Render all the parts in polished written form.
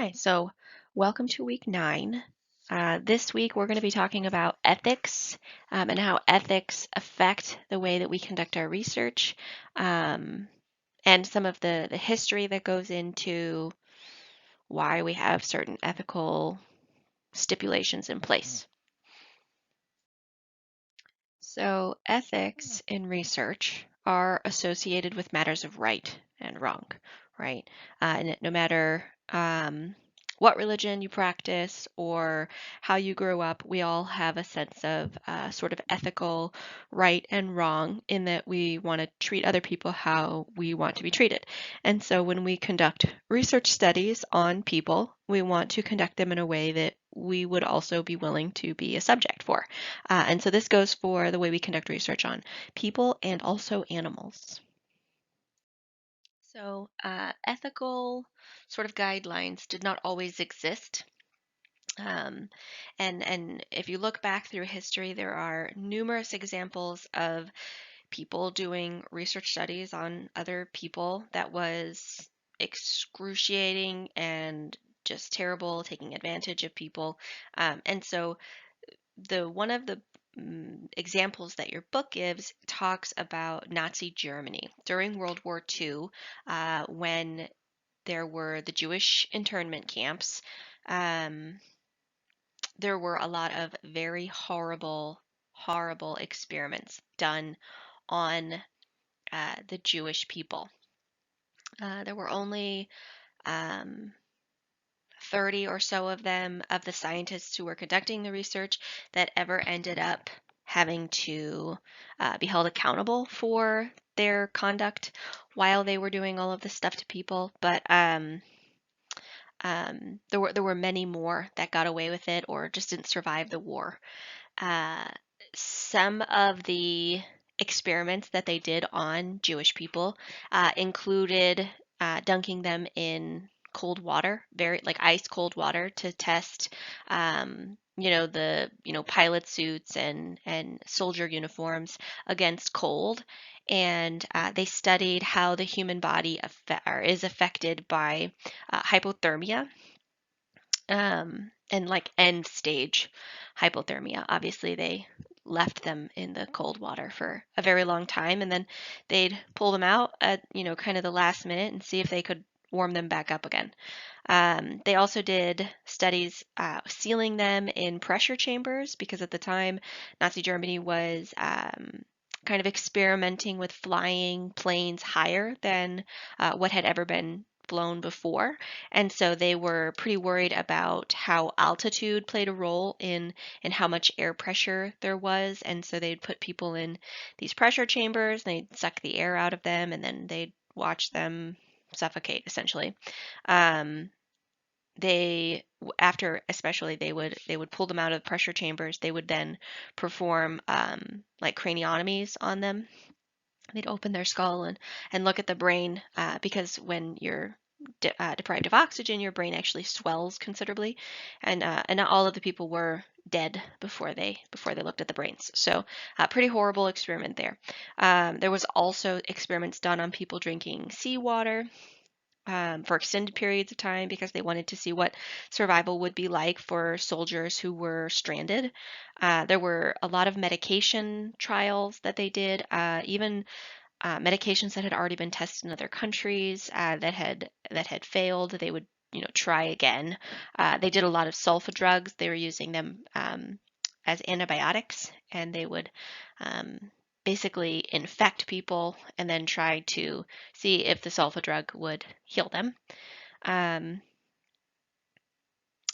Hi, so welcome to week 9. This week we're going to be talking about ethics and how ethics affect the way that we conduct our research um, and some of the history that goes into why we have certain ethical stipulations in place. So, ethics in research are associated with matters of right and wrong, right? And no matter what religion you practice or how you grew up, we all have a sense of sort of ethical right and wrong in that we want to treat other people how we want to be treated. And so when we conduct research studies on people, we want to conduct them in a way that we would also be willing to be a subject for. And so this goes for the way we conduct research on people and also animals. So ethical sort of guidelines did not always exist. Um, and if you look back through history, there are numerous examples of people doing research studies on other people that was excruciating and just terrible, taking advantage of people. And so the one of the examples that your book gives talks about Nazi Germany during World War II, when there were the Jewish internment camps. Um, there were a lot of very horrible experiments done on the Jewish people. There were only um, 30 or so of them, of the scientists who were conducting the research, that ever ended up having to be held accountable for their conduct while they were doing all of this stuff to people. But there were many more that got away with it or just didn't survive the war. Uh, some of the experiments that they did on Jewish people included dunking them in cold water, very like ice cold water, to test, the pilot suits and soldier uniforms against cold. And they studied how the human body is affected by hypothermia, and like end stage hypothermia. Obviously, they left them in the cold water for a very long time, and then they'd pull them out at kind of the last minute and see if they could warm them back up again. They also did studies sealing them in pressure chambers because at the time Nazi Germany was kind of experimenting with flying planes higher than what had ever been flown before. And so they were pretty worried about how altitude played a role in how much air pressure there was. And so they'd put people in these pressure chambers, and they'd suck the air out of them, and then they'd watch them suffocate essentially. Um, they After, especially, they would pull them out of the pressure chambers. They would then perform like craniotomies on them. They'd open their skull and look at the brain, because when you're deprived of oxygen, your brain actually swells considerably, and not all of the people were dead before they looked at the brains. So, pretty horrible experiment there. There was also experiments done on people drinking seawater for extended periods of time because they wanted to see what survival would be like for soldiers who were stranded. There were a lot of medication trials that they did, even medications that had already been tested in other countries that had failed. They would try again. They did a lot of sulfa drugs. They were using them as antibiotics, and they would um, basically infect people and then try to see if the sulfa drug would heal them. Um,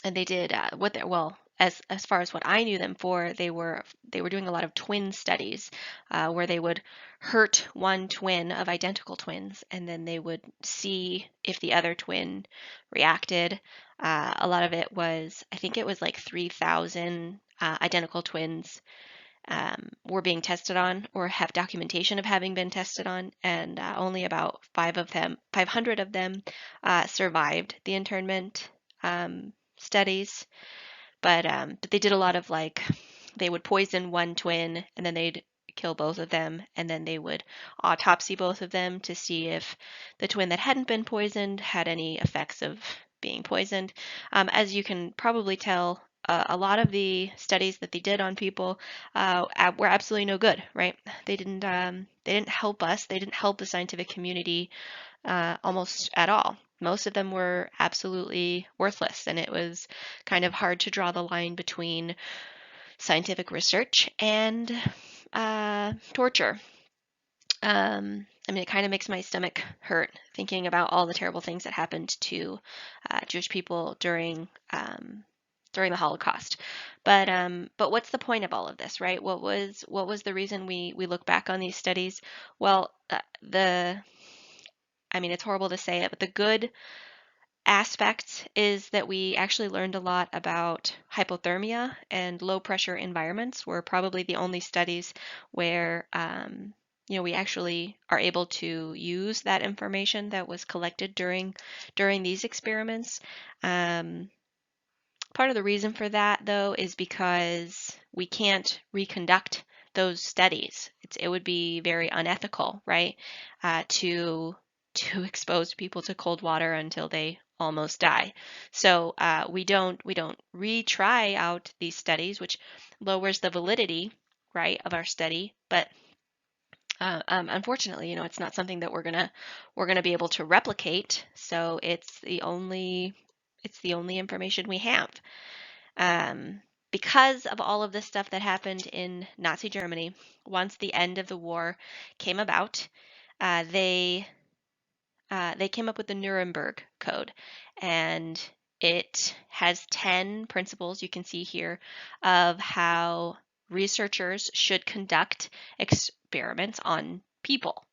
and they did what they well as far as what I knew them for, they were doing a lot of twin studies, where they would hurt one twin of identical twins, and then they would see if the other twin reacted. A lot of it was, I think it was like 3,000 identical twins were being tested on or have documentation of having been tested on, and only about 500 of them survived the internment studies. But they did a lot of, like, they would poison one twin and then they'd kill both of them, and then they would autopsy both of them to see if the twin that hadn't been poisoned had any effects of being poisoned. As you can probably tell, a lot of the studies that they did on people were absolutely no good, right? They didn't help us. They didn't help the scientific community almost at all. Most of them were absolutely worthless, and it was kind of hard to draw the line between scientific research and torture. I mean, it kind of makes my stomach hurt thinking about all the terrible things that happened to Jewish people during the Holocaust. But what's the point of all of this, right? What was the reason we look back on these studies? Well, I mean, it's horrible to say it, but the good aspect is that we actually learned a lot about hypothermia and low pressure environments. We're probably the only studies where we actually are able to use that information that was collected during these experiments. Part of the reason for that, though, is because we can't reconduct those studies. It would be very unethical, right, to expose people to cold water until they almost die. So we don't retry out these studies, which lowers the validity, right, of our study. But unfortunately, it's not something that we're gonna be able to replicate. So it's the only information we have. Because of all of this stuff that happened in Nazi Germany, once the end of the war came about, they came up with the Nuremberg Code, and it has 10 principles you can see here of how researchers should conduct experiments on people.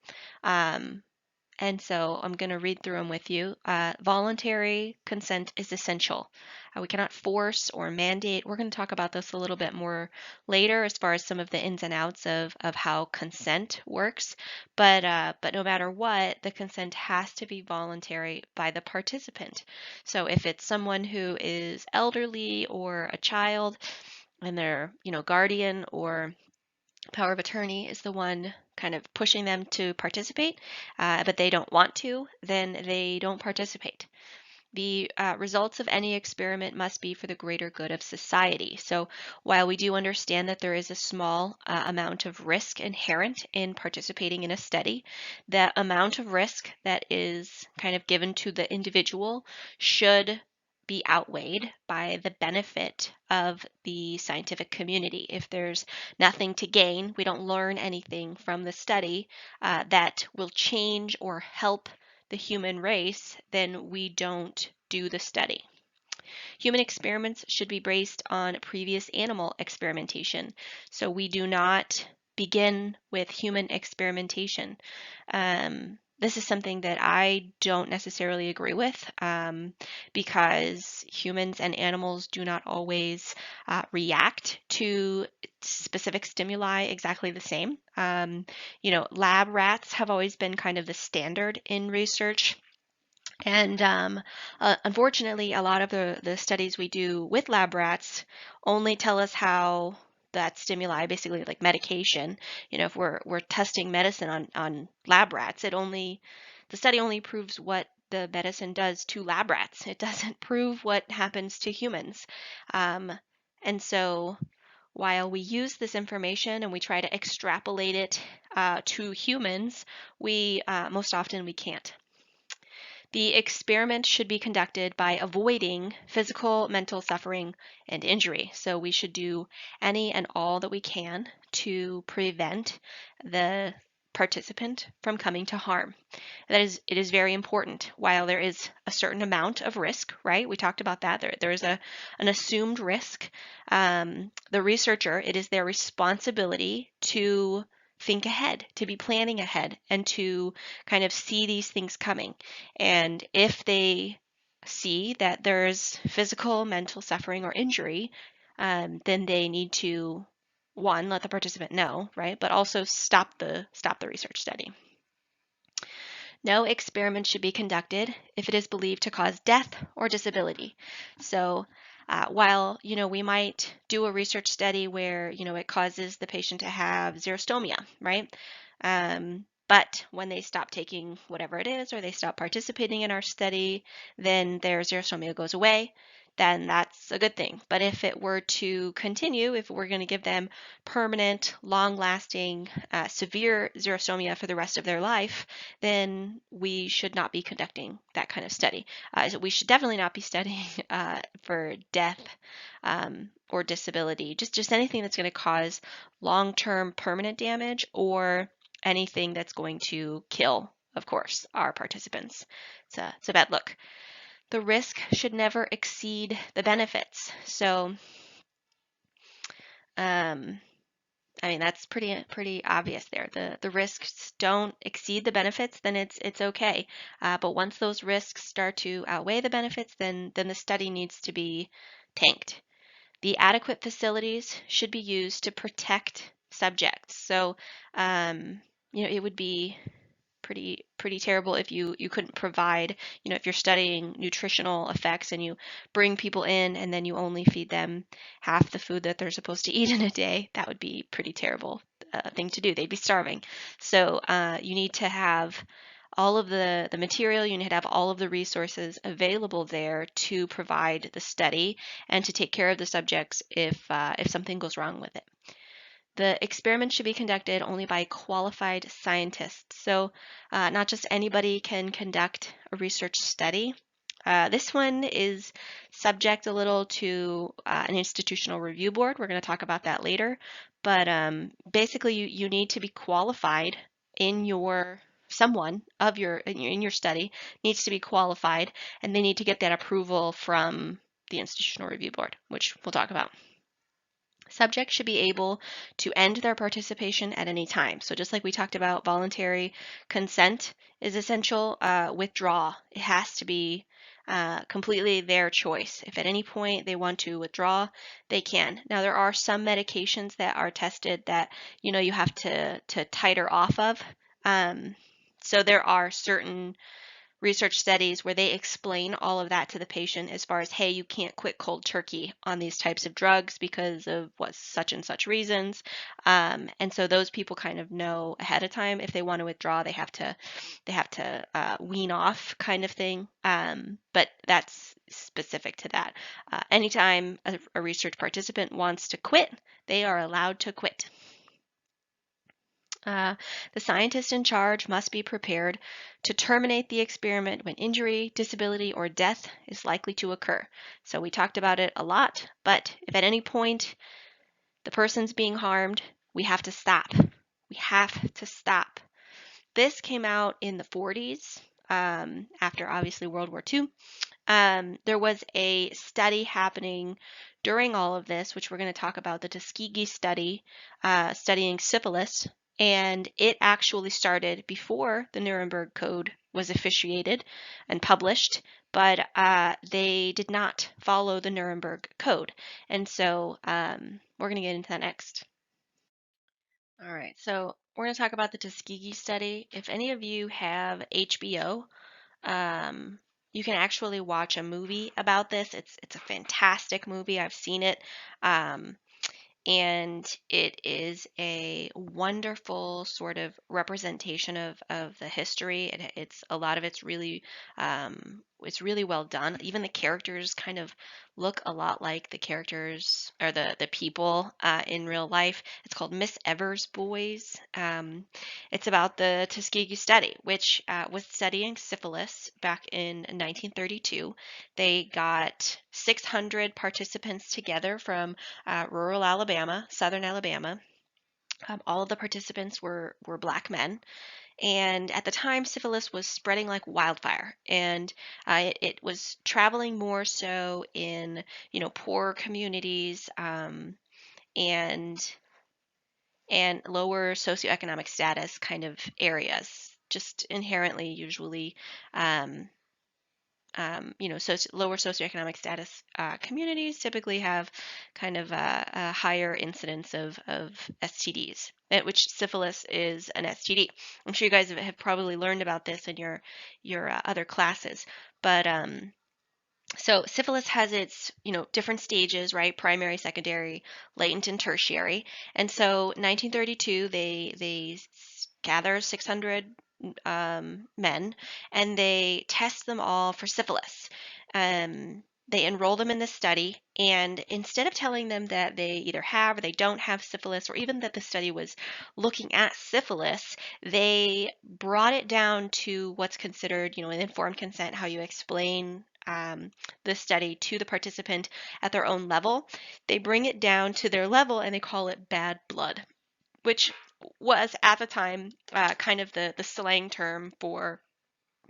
And so I'm going to read through them with you. Voluntary consent is essential. We cannot force or mandate. We're going to talk about this a little bit more later as far as some of the ins and outs of how consent works. But no matter what, the consent has to be voluntary by the participant. So if it's someone who is elderly or a child and their guardian or power of attorney is the one kind of pushing them to participate, but they don't want to, then they don't participate. The results of any experiment must be for the greater good of society. So while we do understand that there is a small amount of risk inherent in participating in a study, the amount of risk that is kind of given to the individual should be outweighed by the benefit of the scientific community. If there's nothing to gain, we don't learn anything from the study that will change or help the human race, then we don't do the study. Human experiments should be based on previous animal experimentation. So we do not begin with human experimentation. This is something that I don't necessarily agree with because humans and animals do not always react to specific stimuli exactly the same. Lab rats have always been kind of the standard in research. And unfortunately, a lot of the studies we do with lab rats only tell us how that stimuli, basically like medication, if we're testing medicine on lab rats, the study only proves what the medicine does to lab rats. It doesn't prove what happens to humans. And so while we use this information and we try to extrapolate it to humans, we most often we can't. The experiment should be conducted by avoiding physical, mental suffering, and injury. So we should do any and all that we can to prevent the participant from coming to harm. It is very important. While there is a certain amount of risk, right? We talked about that. There is an assumed risk. The researcher, it is their responsibility to think ahead, to be planning ahead, and to kind of see these things coming. And if they see that there's physical, mental suffering or injury, then they need to, one, let the participant know, right? But also stop the research study. No experiment should be conducted if it is believed to cause death or disability. So while we might do a research study where it causes the patient to have xerostomia, right? But when they stop taking whatever it is, or they stop participating in our study, then their xerostomia goes away. Then that's a good thing. But if it were to continue, if we're going to give them permanent, long-lasting, severe xerostomia for the rest of their life, then we should not be conducting that kind of study. So we should definitely not be studying for death or disability, just anything that's going to cause long-term permanent damage, or anything that's going to kill, of course, our participants. It's a bad look. The risk should never exceed the benefits. So, I mean, that's pretty obvious there. The risks don't exceed the benefits, then it's okay. But once those risks start to outweigh the benefits, then the study needs to be tanked. The adequate facilities should be used to protect subjects. So, it would be pretty terrible if you couldn't provide, if you're studying nutritional effects and you bring people in and then you only feed them half the food that they're supposed to eat in a day. That would be pretty terrible thing to do. They'd be starving. So you need to have all of the material, you need to have all of the resources available there to provide the study and to take care of the subjects if something goes wrong with it. The experiment should be conducted only by qualified scientists. So not just anybody can conduct a research study. This one is subject a little to an institutional review board. We're going to talk about that later. But basically, you need to be qualified in your someone of your in your study needs to be qualified, and they need to get that approval from the institutional review board, which we'll talk about. Subjects should be able to end their participation at any time. So just like we talked about, voluntary consent is essential. Withdraw, it has to be completely their choice. If at any point they want to withdraw, they can. Now there are some medications that are tested that you have to titer off of. So there are certain research studies where they explain all of that to the patient as far as, hey, you can't quit cold turkey on these types of drugs because of what such and such reasons. And so those people kind of know ahead of time if they want to withdraw, they have to wean off, kind of thing. But that's specific to that. Anytime a research participant wants to quit, they are allowed to quit. The scientist in charge must be prepared to terminate the experiment when injury, disability, or death is likely to occur. So we talked about it a lot, but if at any point the person's being harmed, we have to stop. We have to stop. This came out in the 40s, after obviously World War II. There was a study happening during all of this, which we're going to talk about, the Tuskegee study, studying syphilis. And it actually started before the Nuremberg Code was officiated and published, but they did not follow the Nuremberg Code. And so we're going to get into that next. All right, so we're going to talk about the Tuskegee study. If any of you have HBO, you can actually watch a movie about this. It's a fantastic movie. I've seen it. And it is a wonderful sort of representation of the history. It's a lot of it's really well done. Even the characters kind of look a lot like the characters or the people in real life. It's called Miss Evers' Boys. It's about the Tuskegee study, which was studying syphilis back in 1932. They got 600 participants together from rural Alabama, southern Alabama. All of the participants were black men. And at the time, syphilis was spreading like wildfire, and it was traveling more so in, poorer communities and lower socioeconomic status kind of areas, just inherently usually lower socioeconomic status communities typically have kind of a higher incidence of STDs, which syphilis is an STD. I'm sure you guys have probably learned about this in your other classes, but so syphilis has its, different stages, right? Primary, secondary, latent, and tertiary. And so 1932, they gathers 600 men, and they test them all for syphilis. They enroll them in this study, and instead of telling them that they either have or they don't have syphilis, or even that the study was looking at syphilis, they brought it down to what's considered, an informed consent, how you explain the study to the participant at their own level. They bring it down to their level and they call it bad blood, which was at the time kind of the slang term for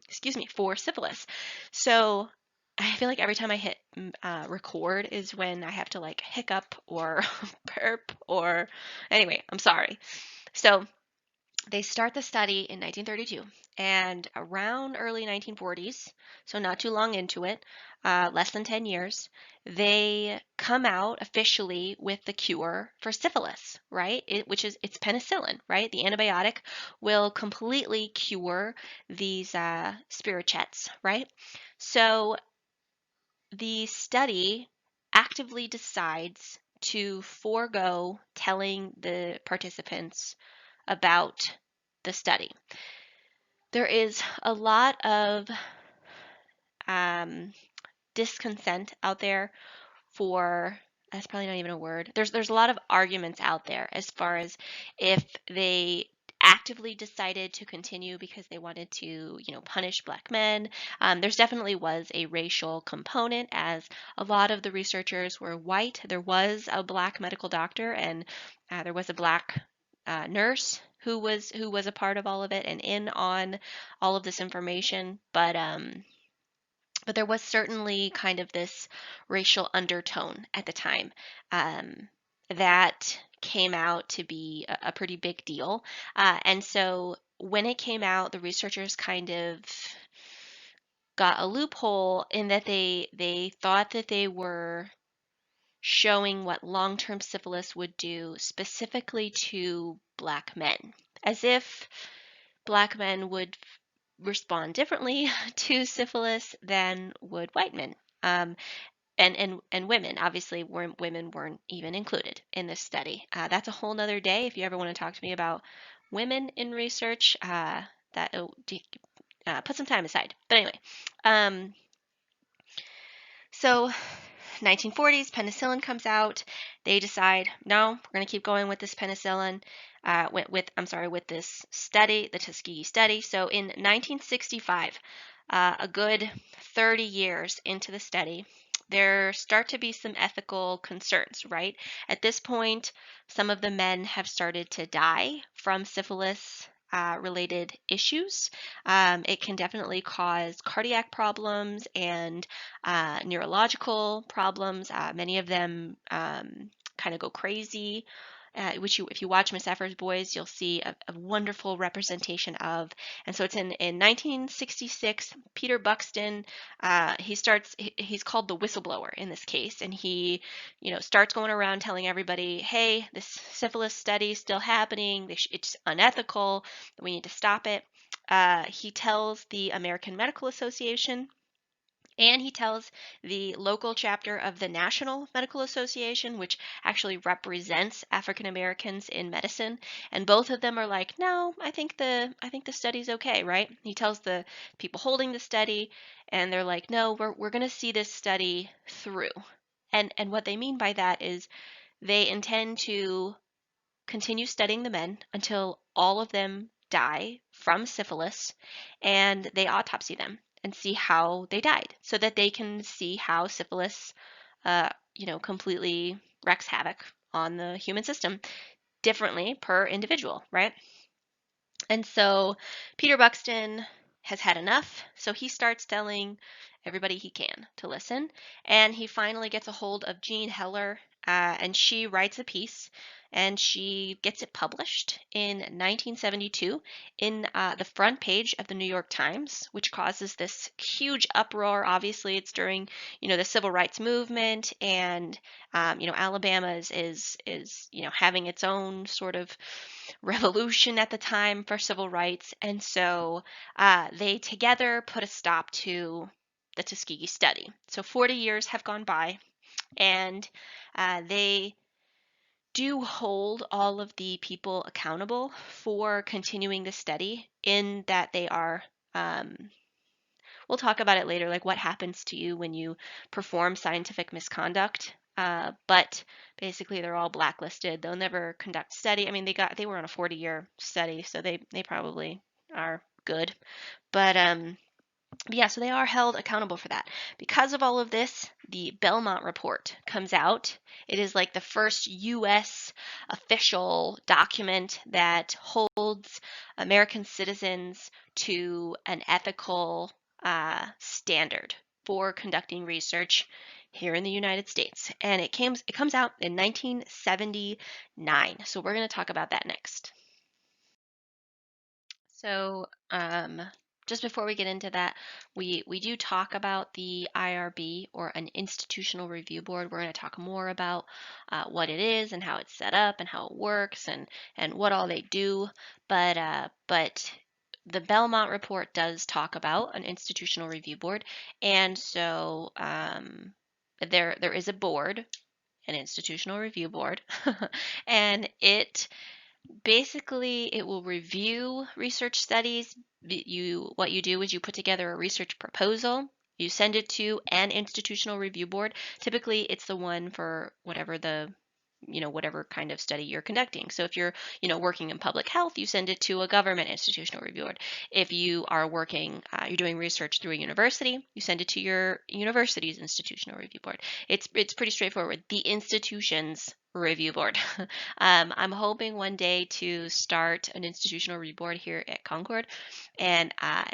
syphilis. So I feel like every time I hit record is when I have to like hiccup or burp or anyway, I'm sorry. So they start the study in 1932, and around early 1940s, so not too long into it, less than 10 years, they come out officially with the cure for syphilis, right? It's penicillin, right? The antibiotic will completely cure these spirochetes, right? So the study actively decides to forego telling the participants about the study. There is a lot of disconsent out there for, that's probably not even a word. There's a lot of arguments out there as far as if they actively decided to continue because they wanted to, punish black men. There's definitely was a racial component, as a lot of the researchers were white. There was a black medical doctor, and there was a black nurse who was a part of all of it and in on all of this information. But there was certainly kind of this racial undertone at the time that came out to be a pretty big deal. And so when it came out, the researchers kind of got a loophole in that they thought that they were showing what long-term syphilis would do specifically to black men, as if black men would respond differently to syphilis than would white men. And women, obviously, women weren't even included in this study. That's a whole nother day. If you ever want to talk to me about women in research, that put some time aside. But anyway, um, so 1940s, penicillin comes out. They decide, no, we're going to keep going with this penicillin, with this study, the Tuskegee study. So in 1965, a good 30 years into the study, there start to be some ethical concerns, right? At this point, some of the men have started to die from syphilis related issues. It can definitely cause cardiac problems and neurological problems. Many of them kind of go crazy, which if you watch Miss Effer's Boys, you'll see a wonderful representation of. And so it's in 1966, Peter Buxton, he's called the whistleblower in this case, and he, starts going around telling everybody, hey, this syphilis study is still happening, it's unethical, we need to stop it. He tells the American Medical Association, and he tells the local chapter of the National Medical Association, which actually represents African Americans in medicine. And both of them are like, no, I think the study's okay, right? He tells the people holding the study, and they're like, no, we're going to see this study through. And what they mean by that is they intend to continue studying the men until all of them die from syphilis, and they autopsy them and see how they died, so that they can see how syphilis, completely wreaks havoc on the human system differently per individual, right? And so Peter Buxton has had enough, so he starts telling everybody he can to listen, and he finally gets a hold of Jean Heller, and she writes a piece, and she gets it published in 1972 in the front page of the New York Times, which causes this huge uproar. Obviously, it's during, the civil rights movement, and Alabama is having its own sort of revolution at the time for civil rights, and so they together put a stop to the Tuskegee study. So 40 years have gone by, and they do hold all of the people accountable for continuing the study, in that they are, we'll talk about it later, like what happens to you when you perform scientific misconduct. But basically, they're all blacklisted. They'll never conduct study. I mean, they were on a 40-year study, so they probably are good. But yeah, so they are held accountable for that. Because of all of this, the Belmont Report comes out. It is like the first U.S. official document that holds American citizens to an ethical standard for conducting research here in the United States. And it comes out in 1979. So we're going to talk about that next. So, just before we get into that, we do talk about the IRB, or an institutional review board. We're going to talk more about what it is and how it's set up and how it works and what all they do. But the Belmont Report does talk about an institutional review board, and so there is a board, an institutional review board, and it will review research studies. What you do is you put together a research proposal. You send it to an institutional review board. Typically, it's the one for whatever kind of study you're conducting. So if you're, working in public health, you send it to a government institutional review board. If you are you're doing research through a university, you send it to your university's institutional review board. It's pretty straightforward. The institution's review board. I'm hoping one day to start an institutional review board here at Concord, and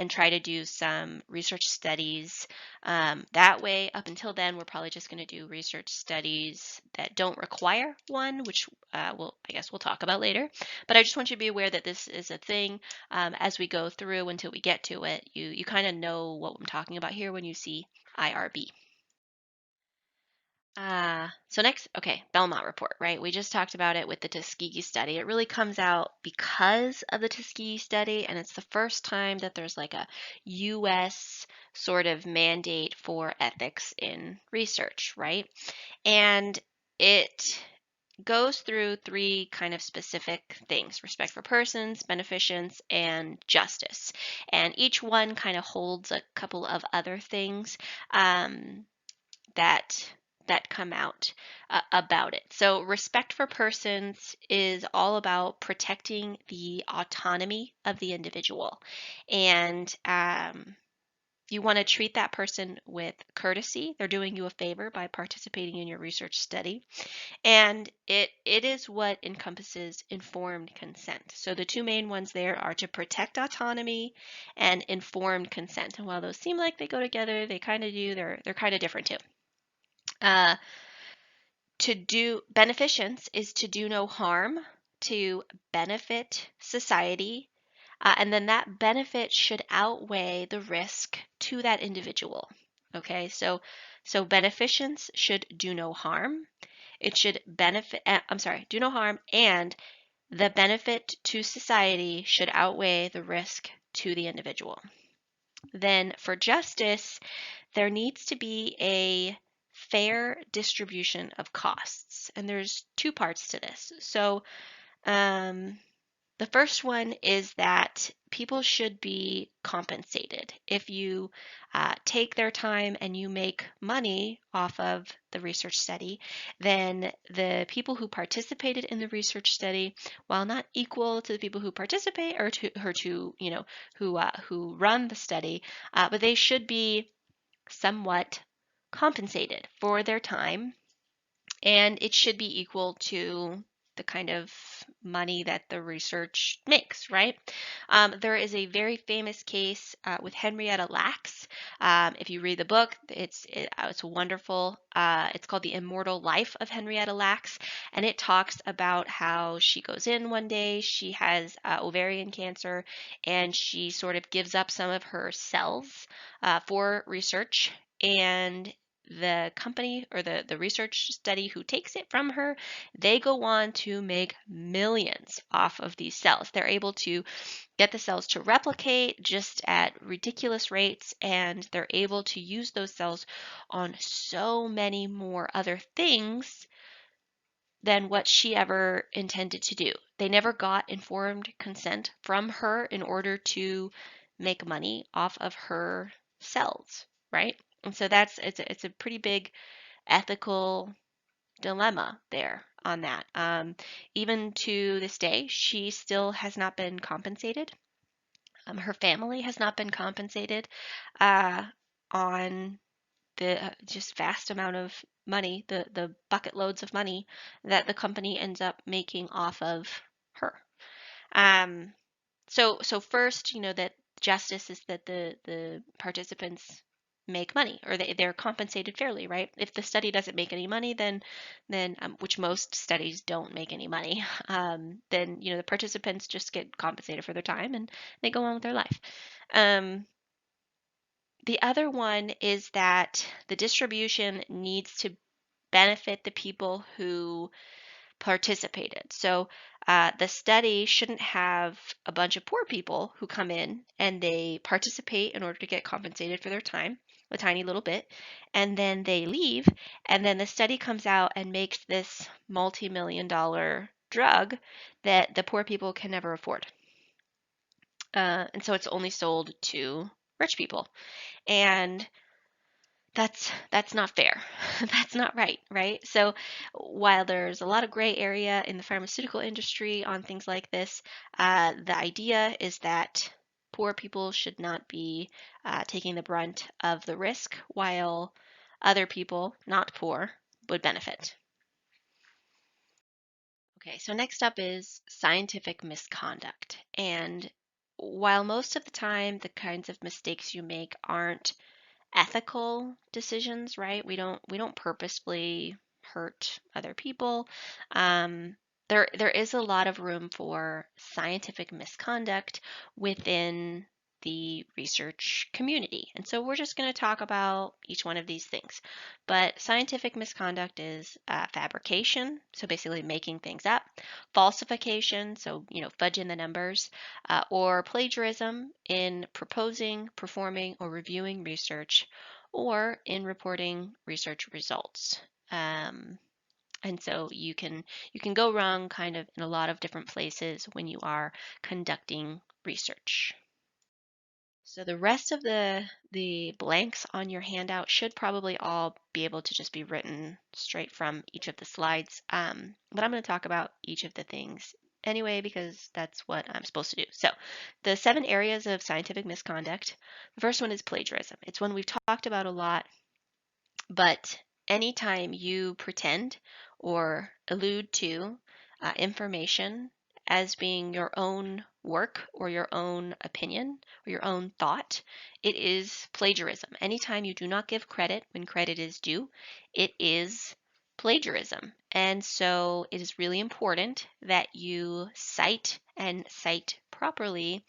try to do some research studies. That way, up until then, we're probably just going to do research studies that don't require one, which I guess we'll talk about later. But I just want you to be aware that this is a thing. As we go through until we get to it, you kind of know what I'm talking about here when you see IRB. So next, okay, Belmont Report, right? We just talked about it with the Tuskegee study. It really comes out because of the Tuskegee study, and it's the first time that there's like a U.S. sort of mandate for ethics in research, right? And it goes through three kind of specific things: respect for persons, beneficence, and justice. And each one kind of holds a couple of other things. That come out about it. So respect for persons is all about protecting the autonomy of the individual, and you want to treat that person with courtesy. They're doing you a favor by participating in your research study, and it is what encompasses informed consent. So the two main ones there are to protect autonomy and informed consent. And while those seem like they go together, they kind of do. They're kind of different too. To do beneficence is to do no harm, to benefit society, and then that benefit should outweigh the risk to that individual. Okay, so beneficence should do no harm. It should do no harm, and the benefit to society should outweigh the risk to the individual. Then for justice, there needs to be a fair distribution of costs. And there's two parts to this. So the first one is that people should be compensated. If you take their time and you make money off of the research study, then the people who participated in the research study, while not equal to the people who participate or who run the study, but they should be somewhat compensated for their time, and it should be equal to the kind of money that the research makes, right? There is a very famous case with Henrietta Lacks. If you read the book, it's wonderful. It's called The Immortal Life of Henrietta Lacks, and it talks about how she goes in one day, she has ovarian cancer, and she sort of gives up some of her cells for research, and the company or the research study who takes it from her, they go on to make millions off of these cells. They're able to get the cells to replicate just at ridiculous rates, and they're able to use those cells on so many more other things than what she ever intended to do. They never got informed consent from her in order to make money off of her cells, right? And so it's a pretty big ethical dilemma there on that. Even to this day, she still has not been compensated. Her family has not been compensated uh, on the just vast amount of money, the bucket loads of money that the company ends up making off of her. Um, so first, that justice is that the participants make money, or they're compensated fairly, right? If the study doesn't make any money, then which most studies don't make any money, then the participants just get compensated for their time and they go on with their life. The other one is that the distribution needs to benefit the people who participated. So the study shouldn't have a bunch of poor people who come in and they participate in order to get compensated for their time, a tiny little bit, and then they leave, and then the study comes out and makes this multi-million-dollar drug that the poor people can never afford. And so it's only sold to rich people. And that's not fair. That's not right, right? So while there's a lot of gray area in the pharmaceutical industry on things like this, the idea is that poor people should not be taking the brunt of the risk, while other people, not poor, would benefit. Okay, so next up is scientific misconduct. And while most of the time the kinds of mistakes you make aren't ethical decisions, right? We don't purposefully hurt other people. Um, there is a lot of room for scientific misconduct within the research community. And so we're just going to talk about each one of these things. But scientific misconduct is fabrication, so basically making things up, falsification, so fudging the numbers, or plagiarism in proposing, performing, or reviewing research, or in reporting research results. Um, and so you can go wrong kind of in a lot of different places when you are conducting research. So the rest of the blanks on your handout should probably all be able to just be written straight from each of the slides. But I'm going to talk about each of the things anyway because that's what I'm supposed to do. So the 7 areas of scientific misconduct. The first one is plagiarism. It's one we've talked about a lot, but anytime you pretend or allude to information as being your own work or your own opinion or your own thought, it is plagiarism. Anytime you do not give credit when credit is due, it is plagiarism. And so it is really important that you cite and cite properly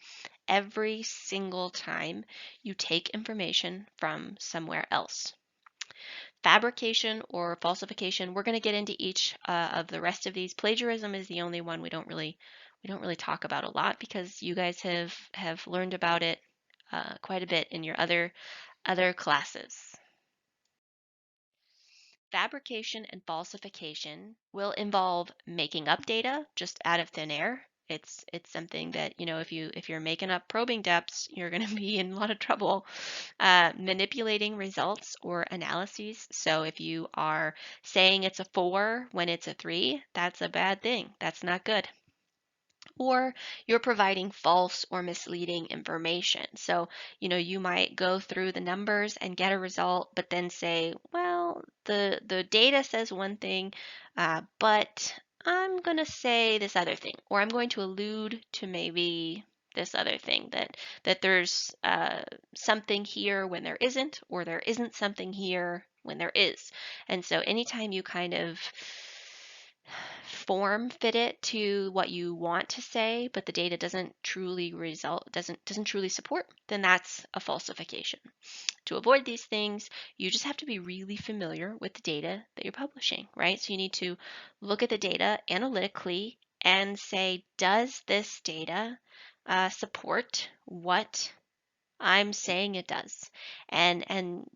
every single time you take information from somewhere else. Fabrication or falsification, we're going to get into each of the rest of these. Plagiarism is the only one we don't really talk about a lot because you guys have learned about it quite a bit in your other classes. Fabrication and falsification will involve making up data just out of thin air. It's something that, if you're making up probing depths, you're going to be in a lot of trouble. Manipulating results or analyses. So if you are saying it's a 4 when it's a 3, that's a bad thing. That's not good. Or you're providing false or misleading information. So, you might go through the numbers and get a result, but then say, well, the data says one thing, but I'm going to say this other thing, or I'm going to allude to maybe this other thing, that there's something here when there isn't, or there isn't something here when there is. And so anytime you kind of form fit it to what you want to say, but the data doesn't truly support, then that's a falsification. To avoid these things, you just have to be really familiar with the data that you're publishing, right? So you need to look at the data analytically and say, does this data support what I'm saying it does? And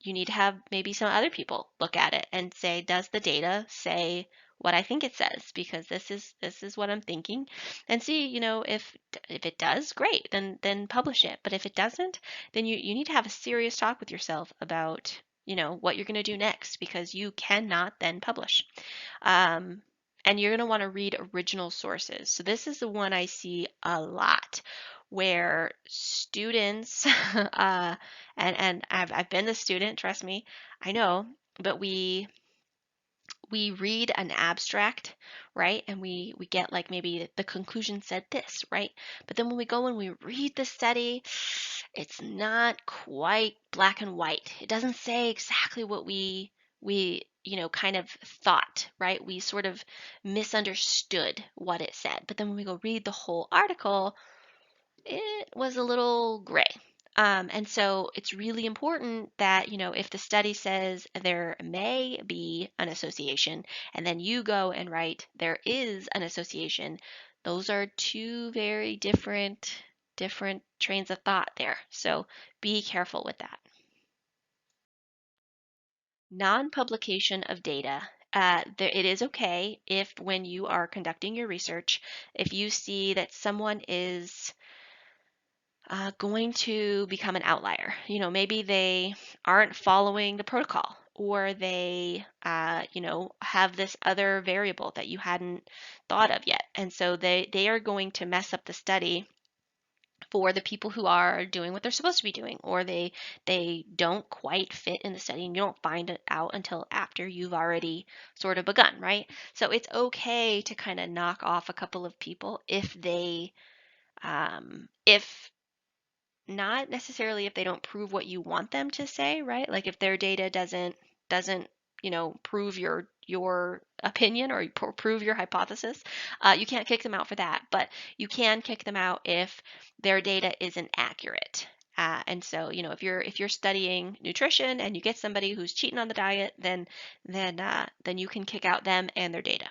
you need to have maybe some other people look at it and say, does the data say what I think it says, because this is what I'm thinking, and see, if it does, great, then publish it. But if it doesn't, then you need to have a serious talk with yourself about, what you're going to do next, because you cannot then publish. Um, and you're going to want to read original sources. So this is the one I see a lot, where students, and I've been the student, trust me, I know, but we read an abstract, right? And we get like maybe the conclusion said this, right? But then when we go and we read the study, it's not quite black and white. It doesn't say exactly what we kind of thought, right? We sort of misunderstood what it said. But then when we go read the whole article, it was a little gray. And so it's really important that, if the study says there may be an association, and then you go and write there is an association, those are two very different trains of thought there. So be careful with that. Non-publication of data. It is okay if, when you are conducting your research, if you see that someone is going to become an outlier. Maybe they aren't following the protocol, or they, have this other variable that you hadn't thought of yet. And so they are going to mess up the study for the people who are doing what they're supposed to be doing, or they don't quite fit in the study, and you don't find it out until after you've already sort of begun, right? So it's okay to kind of knock off a couple of people if not necessarily if they don't prove what you want them to say, right? Like if their data doesn't prove your opinion, or prove your hypothesis, you can't kick them out for that. But you can kick them out if their data isn't accurate. And so, if you're studying nutrition and you get somebody who's cheating on the diet, then you can kick out them and their data.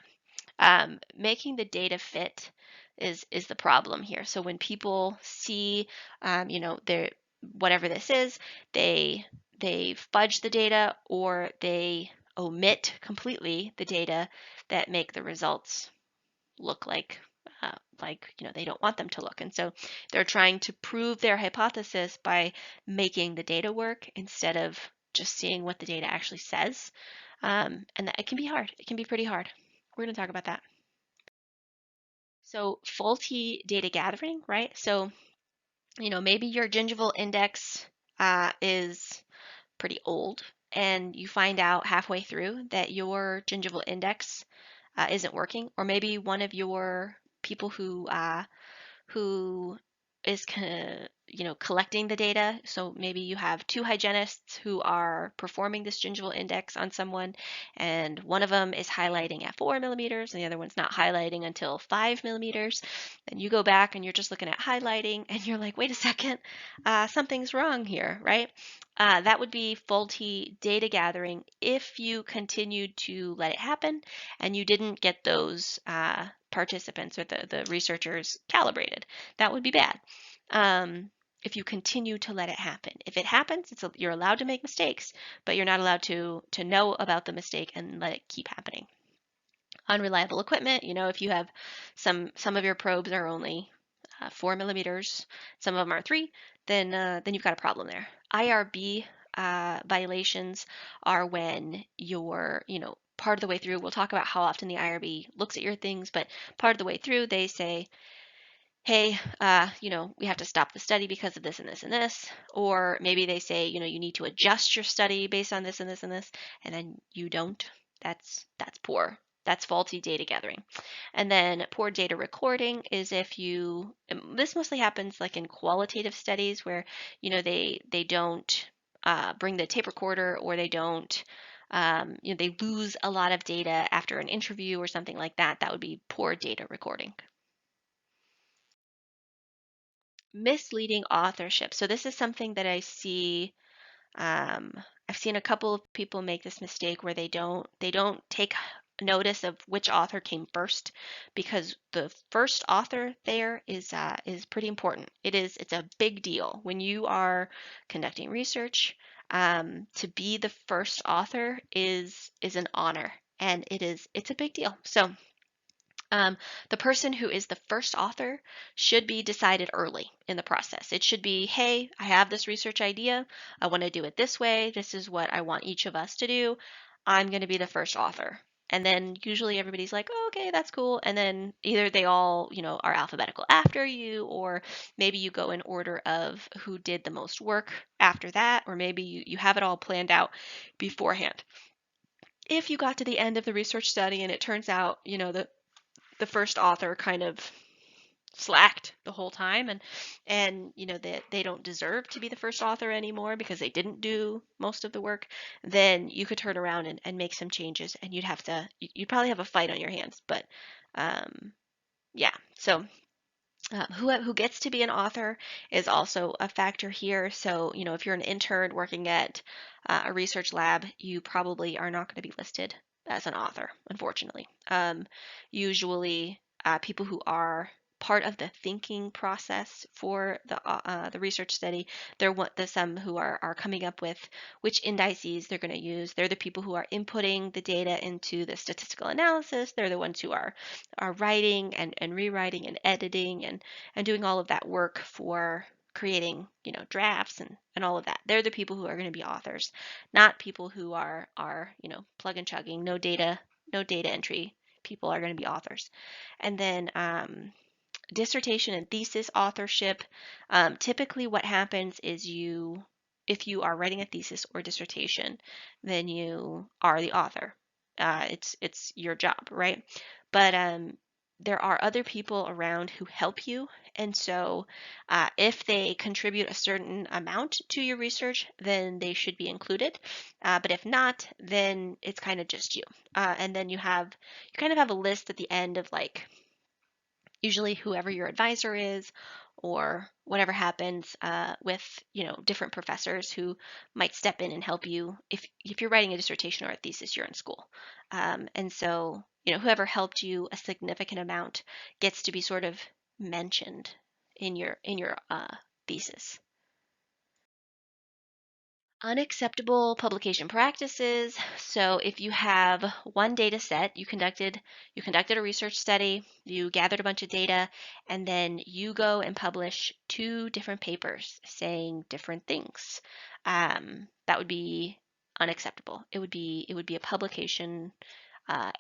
Making the data fit is the problem here. So when people see, their whatever this is, they fudge the data, or they omit completely the data that make the results look like they don't want them to look. And so they're trying to prove their hypothesis by making the data work instead of just seeing what the data actually says. And that it can be hard. It can be pretty hard. We're going to talk about that. So faulty data gathering, right? So, maybe your gingival index is pretty old, and you find out halfway through that your gingival index isn't working, or maybe one of your people who is collecting the data. So maybe you have two hygienists who are performing this gingival index on someone, and one of them is highlighting at 4 millimeters and the other one's not highlighting until 5 millimeters. And you go back and you're just looking at highlighting, and you're like, wait a second, something's wrong here, right? That would be faulty data gathering if you continued to let it happen and you didn't get those participants, or the researchers, calibrated. That would be bad. If you continue to let it happen. If it happens, you're allowed to make mistakes, but you're not allowed to know about the mistake and let it keep happening. Unreliable equipment, if you have some of your probes are only 4 millimeters, some of them are 3, then you've got a problem there. IRB violations are when you're, part of the way through. We'll talk about how often the IRB looks at your things, but part of the way through, they say, hey, we have to stop the study because of this and this and this. Or maybe they say, you need to adjust your study based on this and this and this, and then you don't. That's poor. That's faulty data gathering. And then poor data recording is this mostly happens like in qualitative studies where, they don't bring the tape recorder, or they don't, they lose a lot of data after an interview or something like that. That would be poor data recording. Misleading authorship. So this is something that I see. Um, I've seen a couple of people make this mistake where they don't take notice of which author came first, because the first author there is pretty important. It's a big deal when you are conducting research. To be the first author is an honor. and it's a big deal. So um, the person who is the first author should be decided early in the process. It should be, hey, I have this research idea. I want to do it this way. This is what I want each of us to do. I'm going to be the first author. And then usually everybody's like, oh, okay, that's cool. And then either they all, are alphabetical after you, or maybe you go in order of who did the most work after that, or maybe you have it all planned out beforehand. If you got to the end of the research study and it turns out, the first author kind of slacked the whole time, and that they don't deserve to be the first author anymore because they didn't do most of the work, then you could turn around and make some changes, and you'd probably have a fight on your hands. But yeah, so who gets to be an author is also a factor here. So, if you're an intern working at a research lab, you probably are not going to be listed as an author, unfortunately. Usually, people who are part of the thinking process for the research study, there's some who are coming up with which indices they're going to use. They're the people who are inputting the data into the statistical analysis. They're the ones who are writing and rewriting and editing and doing all of that work for creating, drafts and all of that. They're the people who are going to be authors, not people who are plug and chugging, no data entry. People are going to be authors. And then dissertation and thesis authorship. Typically what happens is if you are writing a thesis or dissertation, then you are the author. It's your job, right? But there are other people around who help you. And so if they contribute a certain amount to your research, then they should be included. But if not, then it's kind of just you. And then you kind of have a list at the end of like, usually whoever your advisor is or whatever happens with different professors who might step in and help you if you're writing a dissertation or a thesis, you're in school. And so whoever helped you a significant amount gets to be sort of mentioned in your thesis. Unacceptable publication practices. So if you have one data set, you conducted a research study, you gathered a bunch of data, and then you go and publish two different papers saying different things. That would be unacceptable. It would be a publication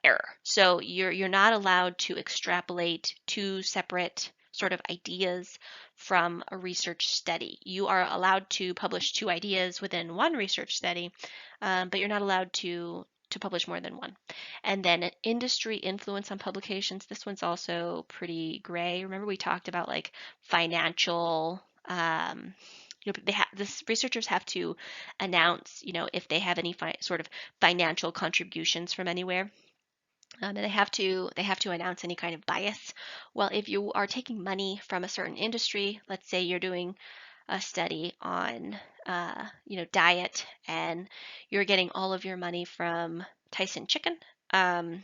error. So you're not allowed to extrapolate two separate sort of ideas from a research study. You are allowed to publish two ideas within one research study, but you're not allowed to publish more than one. And then an industry influence on publications. This one's also pretty gray. Remember we talked about like financial. This researchers have to announce, if they have any sort of financial contributions from anywhere. And they have to announce any kind of bias. Well, if you are taking money from a certain industry, let's say you're doing a study on diet, and you're getting all of your money from Tyson Chicken. Um,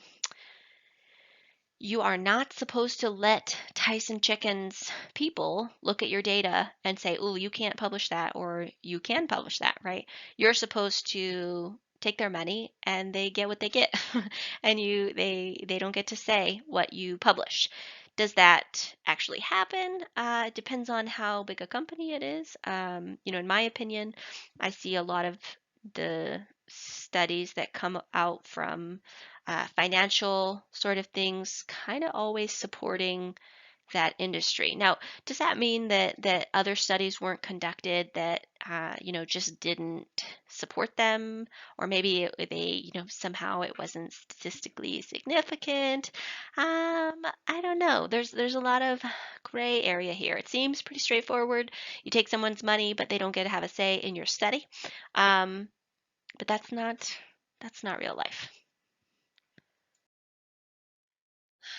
you are not supposed to let Tyson Chicken's people look at your data and say, "Oh, you can't publish that," or "You can publish that," right? You're supposed to take their money and they get what they get, and they don't get to say what you publish. Does that actually happen? It depends on how big a company it is. In my opinion, I see a lot of the studies that come out from financial sort of things kind of always supporting that industry. Now, does that mean that other studies weren't conducted that just didn't support them, or maybe they somehow it wasn't statistically significant? I don't know. There's a lot of gray area here. It seems pretty straightforward. You take someone's money, but they don't get to have a say in your study. But that's not real life.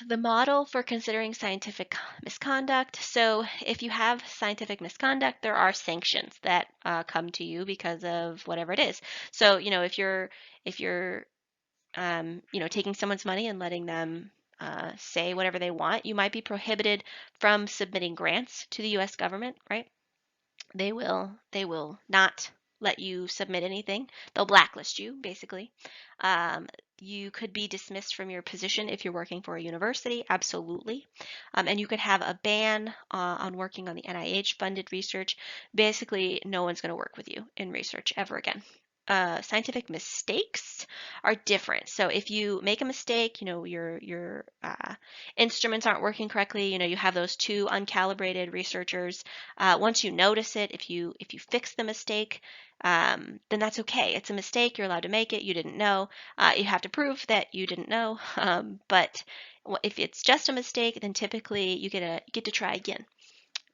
The model for considering scientific misconduct. So if you have scientific misconduct, there are sanctions that come to you because of whatever it is. So if you're taking someone's money and letting them say whatever they want, you might be prohibited from submitting grants to the U.S. government, right? They will not let you submit anything. They'll blacklist you, basically. You could be dismissed from your position if you're working for a university, absolutely. And you could have a ban on working on the NIH-funded research. Basically, no one's going to work with you in research ever again. Scientific mistakes are different. So if you make a mistake, your instruments aren't working correctly, you have those two uncalibrated researchers. Once you notice it, if you fix the mistake, then that's okay. It's a mistake. You're allowed to make it. You didn't know. You have to prove that you didn't know. But if it's just a mistake, then typically you get to try again.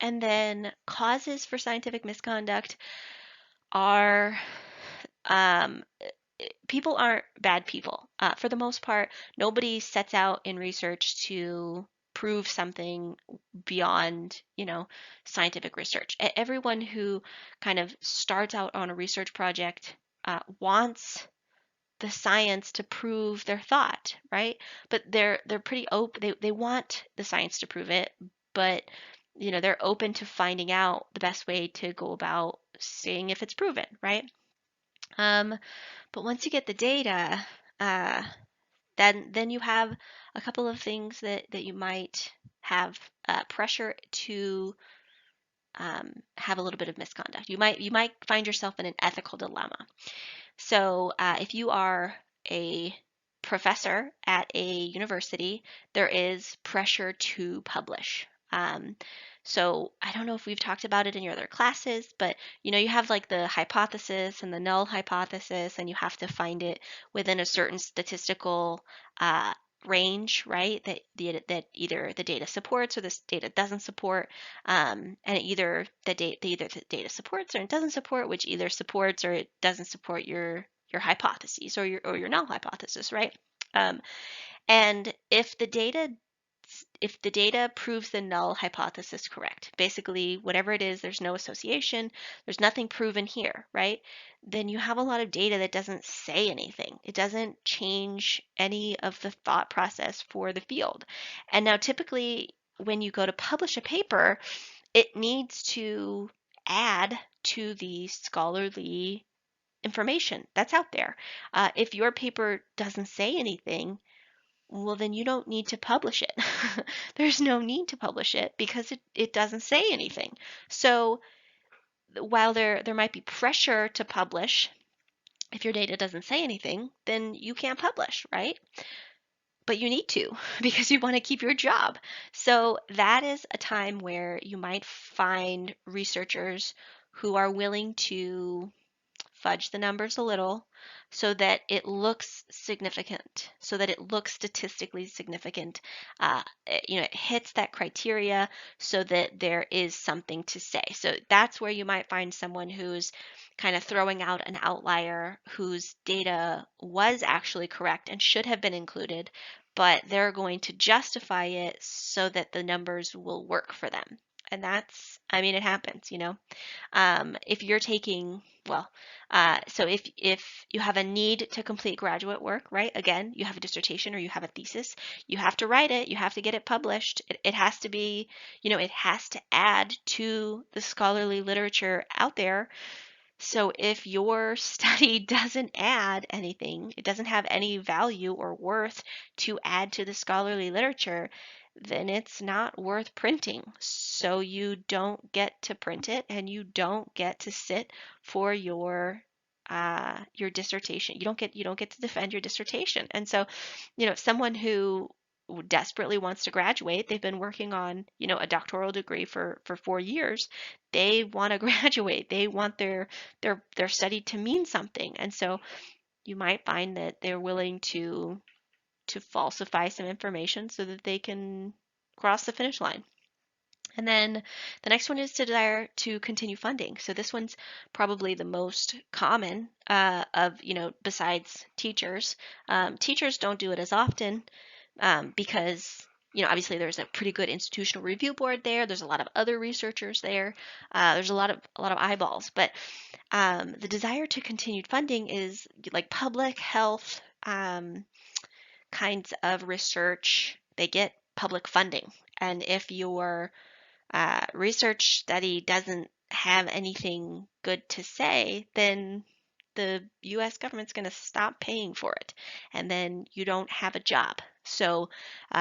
And then causes for scientific misconduct are um, people aren't bad people. For the most part, nobody sets out in research to prove something beyond, scientific research. Everyone who kind of starts out on a research project wants the science to prove their thought, right? But they're pretty open. They want the science to prove it, but they're open to finding out the best way to go about seeing if it's proven, right? Um, but once you get the data, uh, then you have a couple of things that you might have pressure to have a little bit of misconduct. You might find yourself in an ethical dilemma. So if you are a professor at a university, there is pressure to publish. So I don't know if we've talked about it in your other classes, but you have like the hypothesis and the null hypothesis, and you have to find it within a certain statistical range, right? That either the data supports or this data doesn't support, and either the data supports or it doesn't support, which either supports or it doesn't support your hypotheses or your null hypothesis, right? Um, and if the data proves the null hypothesis correct, basically whatever it is, there's no association, there's nothing proven here, right? Then you have a lot of data that doesn't say anything. It doesn't change any of the thought process for the field. And now typically when you go to publish a paper, it needs to add to the scholarly information that's out there. If your paper doesn't say anything, well, then you don't need to publish it. There's no need to publish it because it doesn't say anything. So while there might be pressure to publish, if your data doesn't say anything, then you can't publish, right? But you need to because you want to keep your job. So that is a time where you might find researchers who are willing to fudge the numbers a little so that it looks significant, so that it looks statistically significant. It hits that criteria so that there is something to say. So that's where you might find someone who's kind of throwing out an outlier whose data was actually correct and should have been included, but they're going to justify it so that the numbers will work for them. And it happens. If you're taking, well, so if you have a need to complete graduate work, right? Again, you have a dissertation or you have a thesis, you have to write it, you have to get it published. It has to be, it has to add to the scholarly literature out there. So if your study doesn't add anything, it doesn't have any value or worth to add to the scholarly literature, then it's not worth printing. So you don't get to print it and you don't get to sit for your dissertation. You don't get to defend your dissertation. And so, someone who desperately wants to graduate, they've been working on, a doctoral degree for 4 years. They want to graduate. They want their study to mean something. And so you might find that they're willing to falsify some information so that they can cross the finish line. And then the next one is to desire to continue funding. So this one's probably the most common besides teachers. Teachers don't do it as often because obviously there's a pretty good institutional review board there. There's a lot of other researchers there. There's a lot of eyeballs. But the desire to continued funding is like public health kinds of research. They get public funding, and if your research study doesn't have anything good to say, then the US government's going to stop paying for it, and then you don't have a job. So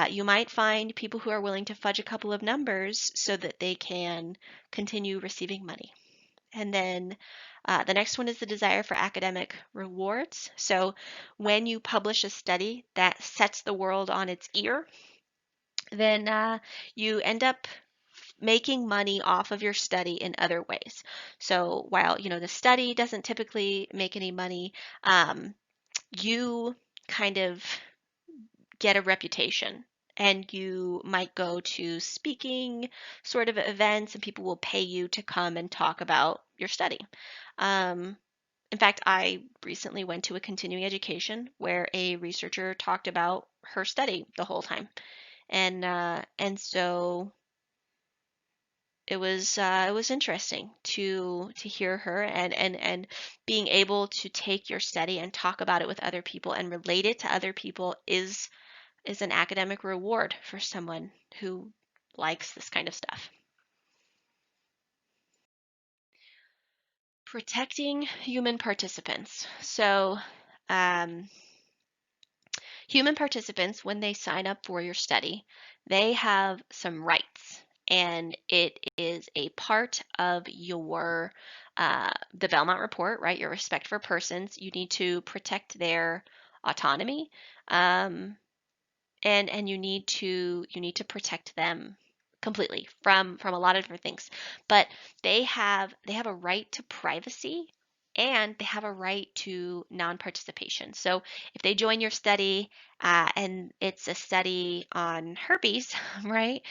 you might find people who are willing to fudge a couple of numbers so that they can continue receiving money. And then the next one is the desire for academic rewards. So when you publish a study that sets the world on its ear, then you end up making money off of your study in other ways. So while the study doesn't typically make any money, you kind of get a reputation, and you might go to speaking sort of events, and people will pay you to come and talk about your study. Um, in fact, I recently went to a continuing education where a researcher talked about her study the whole time, and so it was interesting to hear her, and being able to take your study and talk about it with other people and relate it to other people is an academic reward for someone who likes this kind of stuff. Protecting human participants. So, um, human participants, when they sign up for your study, they have some rights, and it is a part of your the Belmont Report, right? Your respect for persons. You need to protect their autonomy, um, and you need to protect them completely from a lot of different things. But they have a right to privacy, and they have a right to non-participation. So if they join your study, and it's a study on herpes, right?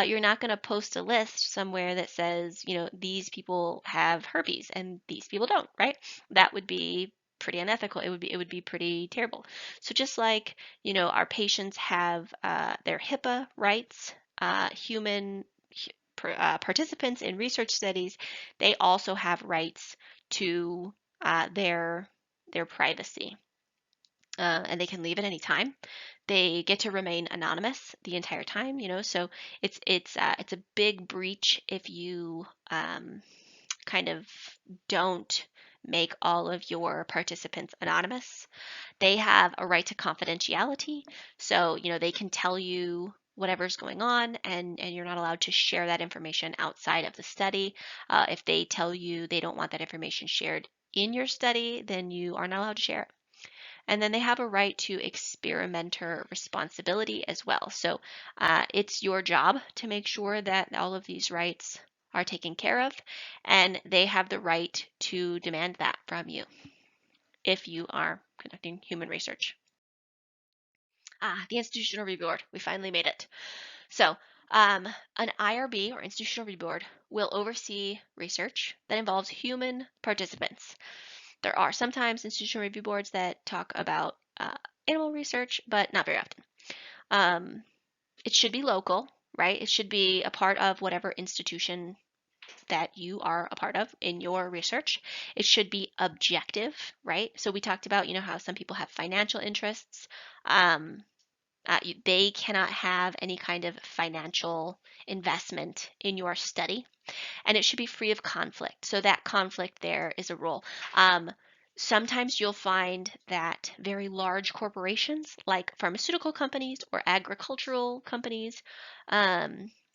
You're not going to post a list somewhere that says, these people have herpes and these people don't, right? That would be pretty unethical. It would be pretty terrible. So just like our patients have their HIPAA rights. Human participants in research studies, they also have rights to their privacy, and they can leave at any time. They get to remain anonymous the entire time. So it's a big breach if you kind of don't make all of your participants anonymous. They have a right to confidentiality. So, they can tell you whatever's going on, and you're not allowed to share that information outside of the study. If they tell you they don't want that information shared in your study, then you are not allowed to share it. And then they have a right to experimenter responsibility as well. So it's your job to make sure that all of these rights are taken care of, and they have the right to demand that from you if you are conducting human research. The institutional review board. We finally made it. So, an IRB, or institutional review board, will oversee research that involves human participants. There are sometimes institutional review boards that talk about animal research, but not very often. It should be local, right? It should be a part of whatever institution that you are a part of in your research. It should be objective, right? So we talked about, how some people have financial interests. Um, they cannot have any kind of financial investment in your study, and it should be free of conflict. So that conflict there is a rule. Sometimes you'll find that very large corporations like pharmaceutical companies or agricultural companies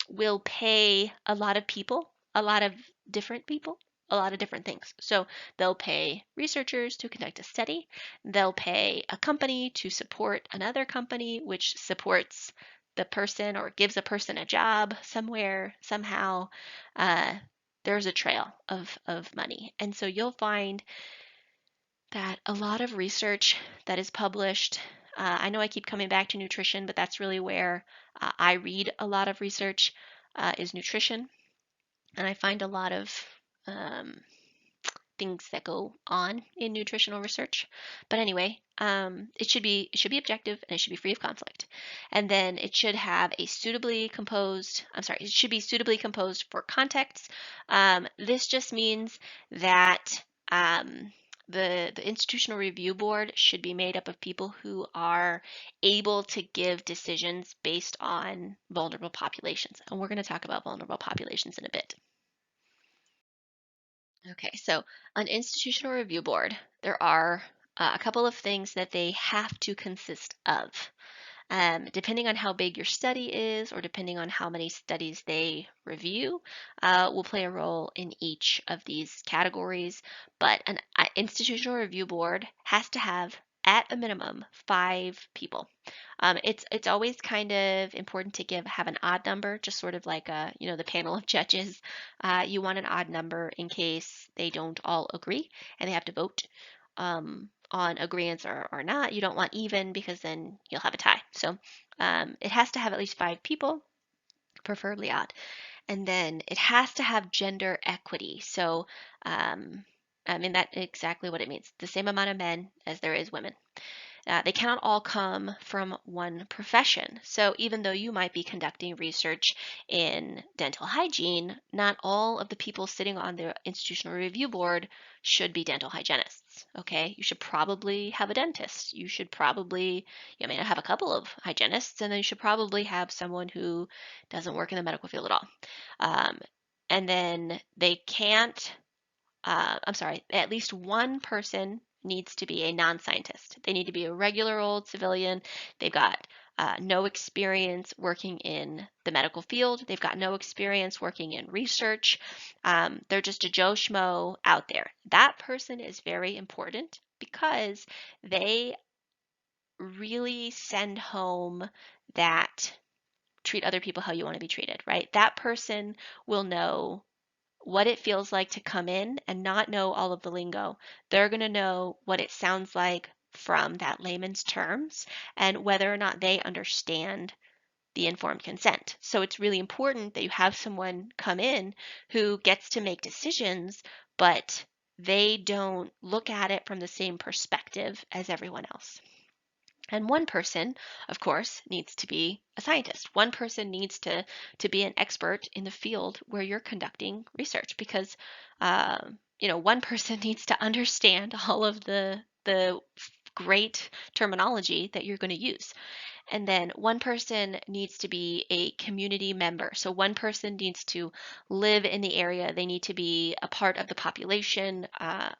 will pay a lot of people, a lot of different people, a lot of different things. So they'll pay researchers to conduct a study. They'll pay a company to support another company, which supports the person or gives a person a job somewhere, somehow. Uh, there's a trail of money. And so you'll find that a lot of research that is published, I know I keep coming back to nutrition, but that's really where I read a lot of research, is nutrition. And I find a lot of um, things that go on in nutritional research. But anyway, it should be objective, and it should be free of conflict. And then it should have a suitably composed, I'm sorry, it should be suitably composed for context. This just means that the institutional review board should be made up of people who are able to give decisions based on vulnerable populations. And we're going to talk about vulnerable populations in a bit. Okay, so an institutional review board, there are a couple of things that they have to consist of. Depending on how big your study is, or depending on how many studies they review, will play a role in each of these categories. But an institutional review board has to have, at a minimum, 5 people. It's always kind of important to have an odd number, just sort of like the panel of judges. You want an odd number in case they don't all agree and they have to vote on agreements or not. You don't want even, because then you'll have a tie. So it has to have at least 5 people, preferably odd. And then it has to have gender equity. So I mean, that's exactly what it means. The same amount of men as there is women. They cannot all come from one profession. So even though you might be conducting research in dental hygiene, not all of the people sitting on the institutional review board should be dental hygienists. Okay, you should probably have a dentist. You may have a couple of hygienists, and then you should probably have someone who doesn't work in the medical field at all. Um, and then they can't I'm sorry, at least one person needs to be a non-scientist. They need to be a regular old civilian. They've got no experience working in the medical field. They've got no experience working in research. They're just a Joe Schmo out there. That person is very important because they really send home that treat other people how you want to be treated, right? That person will know what it feels like to come in and not know all of the lingo. They're going to know what it sounds like from that layman's terms and whether or not they understand the informed consent. So it's really important that you have someone come in who gets to make decisions, but they don't look at it from the same perspective as everyone else. And one person, of course, needs to be a scientist. One person needs to be an expert in the field where you're conducting research, because one person needs to understand all of the great terminology that you're going to use. And then one person needs to be a community member. So one person needs to live in the area. They need to be a part of the population,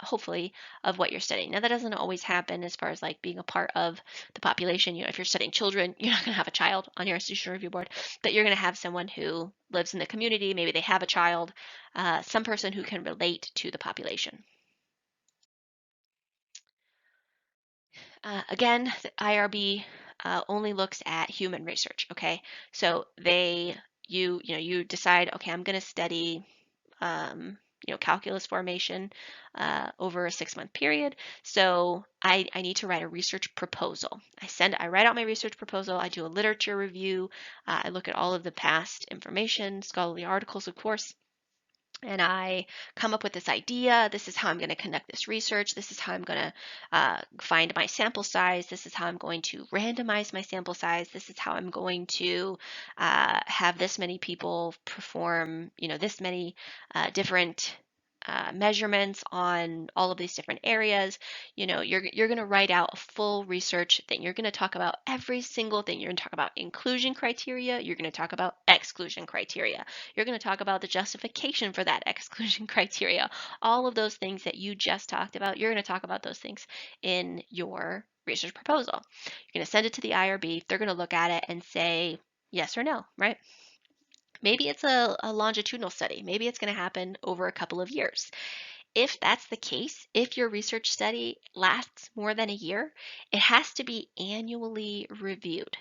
hopefully, of what you're studying. Now, that doesn't always happen as far as like being a part of the population. If you're studying children, you're not going to have a child on your institutional review board, but you're going to have someone who lives in the community. Maybe they have a child, some person who can relate to the population. Again, the IRB only looks at human research. Okay, so you decide, okay, I'm going to study calculus formation over a 6-month period. So I need to write a research proposal. I write out my research proposal. I do a literature review. I look at all of the past information, scholarly articles, of course, and I come up with this idea. This is how I'm going to conduct this research. This is how I'm going to find my sample size. This is how I'm going to randomize my sample size. This is how I'm going to have this many people perform, this many different measurements on all of these different areas. You're going to write out a full research thing. You're going to talk about every single thing. You're going to talk about inclusion criteria. You're going to talk about exclusion criteria. You're going to talk about the justification for that exclusion criteria. All of those things that you just talked about, you're going to talk about those things in your research proposal. You're going to send it to the IRB. They're going to look at it and say yes or no, right? Maybe it's a longitudinal study. Maybe it's going to happen over a couple of years. If that's the case, if your research study lasts more than a year, it has to be annually reviewed.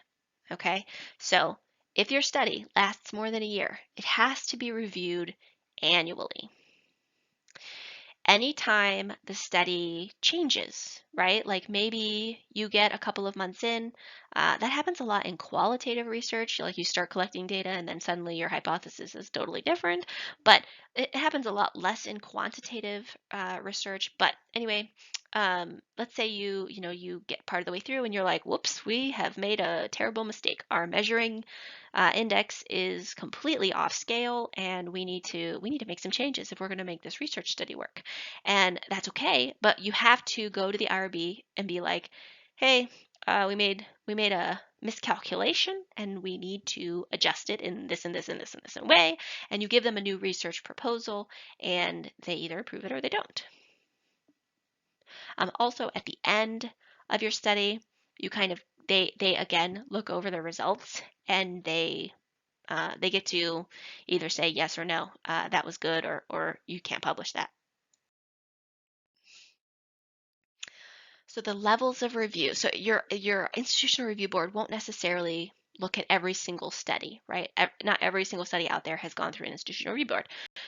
Okay, so if your study lasts more than a year, it has to be reviewed annually. Anytime the study changes, right? Like maybe you get a couple of months in, that happens a lot in qualitative research. Like you start collecting data and then suddenly your hypothesis is totally different, but it happens a lot less in quantitative research. But anyway, let's say you get part of the way through and you're like, whoops, we have made a terrible mistake. Our measuring index is completely off scale, and we need to make some changes if we're going to make this research study work. And that's okay, but you have to go to the IRB and be like, hey, we made miscalculation and we need to adjust it in this and this and this and this way. And you give them a new research proposal and they either approve it or they don't. Also, at the end of your study, you kind of they again look over the results and they get to either say yes or no, that was good, or you can't publish that. So the levels of review. So your institutional review board won't necessarily look at every single study, right? Not every single study out there has gone through an institutional review board.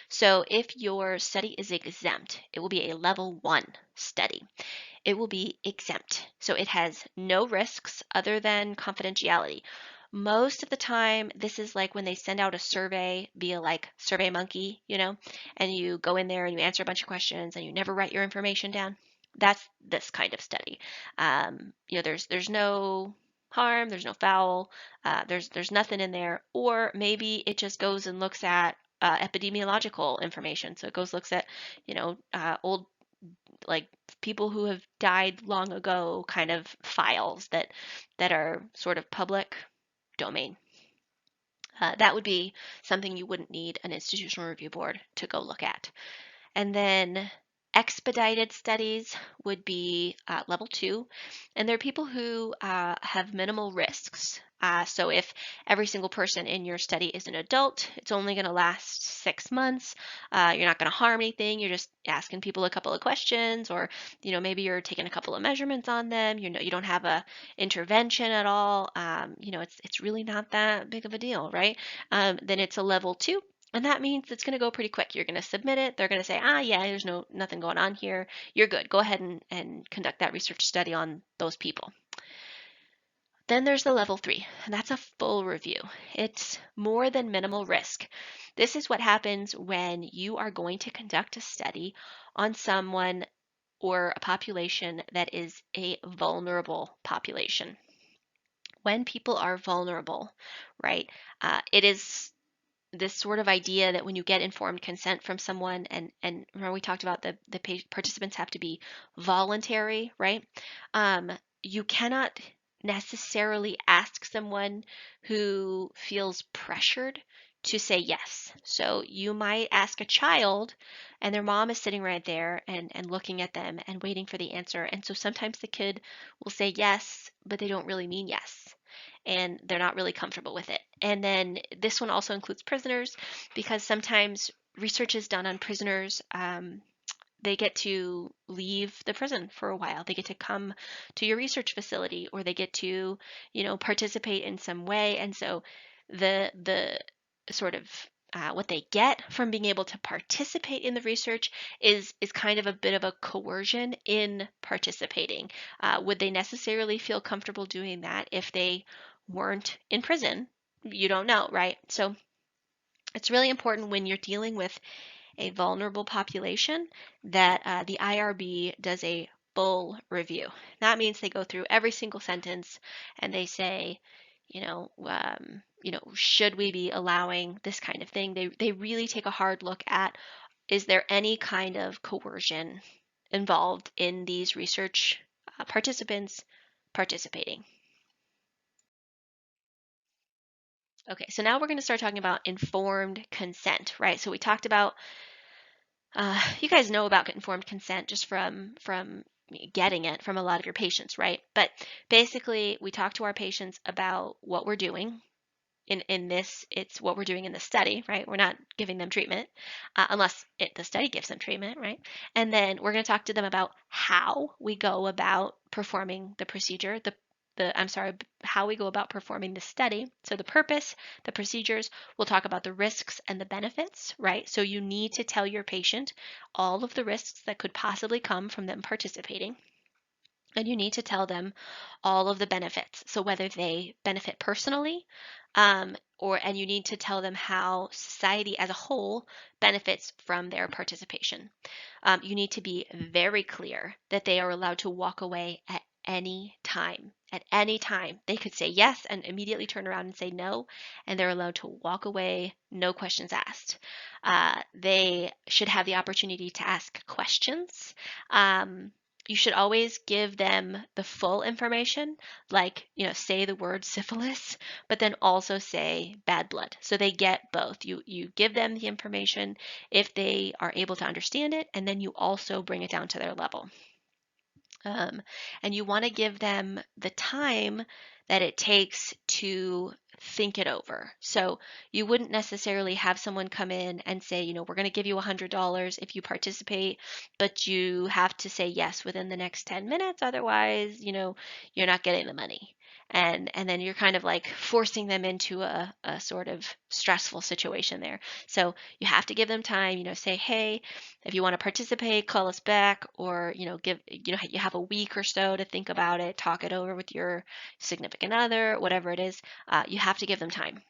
So if your study is exempt, it will be a level 1 study. It will be exempt. So it has no risks other than confidentiality. Most of the time, this is like when they send out a survey via like SurveyMonkey, and you go in there and you answer a bunch of questions and you never write your information down. That's this kind of study. There's no harm, there's no foul, there's nothing in there. Or maybe it just goes and looks at epidemiological information. So it looks at, old, like, people who have died long ago kind of files that are sort of public domain. That would be something you wouldn't need an institutional review board to go look at. And then expedited studies would be level 2, and they're people who have minimal risks. So if every single person in your study is an adult, it's only going to last 6 months. You're not going to harm anything. You're just asking people a couple of questions, or maybe you're taking a couple of measurements on them. You don't have a intervention at all. It's really not that big of a deal, right? Then it's a level 2. And that means it's going to go pretty quick. You're going to submit it. They're going to say, yeah, there's nothing going on here. You're good. Go ahead and conduct that research study on those people. Then there's the level 3, and that's a full review. It's more than minimal risk. This is what happens when you are going to conduct a study on someone or a population that is a vulnerable population. When people are vulnerable, right, it is this sort of idea that when you get informed consent from someone, and remember we talked about the participants have to be voluntary, right? You cannot necessarily ask someone who feels pressured to say yes. So you might ask a child and their mom is sitting right there and looking at them and waiting for the answer. And so sometimes the kid will say yes, but they don't really mean yes, and they're not really comfortable with it. And then this one also includes prisoners, because sometimes research is done on prisoners. They get to leave the prison for a while. They get to come to your research facility, or they get to, participate in some way. And so the sort of what they get from being able to participate in the research is kind of a bit of a coercion in participating. Would they necessarily feel comfortable doing that if they weren't in prison? You don't know, right? So it's really important when you're dealing with a vulnerable population that the IRB does a full review. That means they go through every single sentence and they say, should we be allowing this kind of thing? They really take a hard look at, is there any kind of coercion involved in these research participants participating? Okay, so now we're going to start talking about informed consent, right? So we talked about, you guys know about informed consent just from getting it from a lot of your patients, right? But basically, we talk to our patients about what we're doing. In this, it's what we're doing in the study, right? We're not giving them treatment unless the study gives them treatment, right? And then we're going to talk to them about how we go about performing the procedure, how we go about performing the study. So the purpose, the procedures, we'll talk about the risks and the benefits, right? So you need to tell your patient all of the risks that could possibly come from them participating. And you need to tell them all of the benefits. So whether they benefit personally, and you need to tell them how society as a whole benefits from their participation. You need to be very clear that they are allowed to walk away at any time. At any time. They could say yes and immediately turn around and say no, and they're allowed to walk away, no questions asked. They should have the opportunity to ask questions. You should always give them the full information, like, say the word syphilis, but then also say bad blood. So they get both. You give them the information if they are able to understand it, and then you also bring it down to their level. Um, and you want to give them the time that it takes to think it over. So you wouldn't necessarily have someone come in and say, we're going to give you $100 if you participate, but you have to say yes within the next 10 minutes. Otherwise, you're not getting the money. And then you're kind of like forcing them into a sort of stressful situation there. So you have to give them time, say, hey, if you want to participate, call us back, or you have a week or so to think about it, talk it over with your significant other, whatever it is. You have to give them time.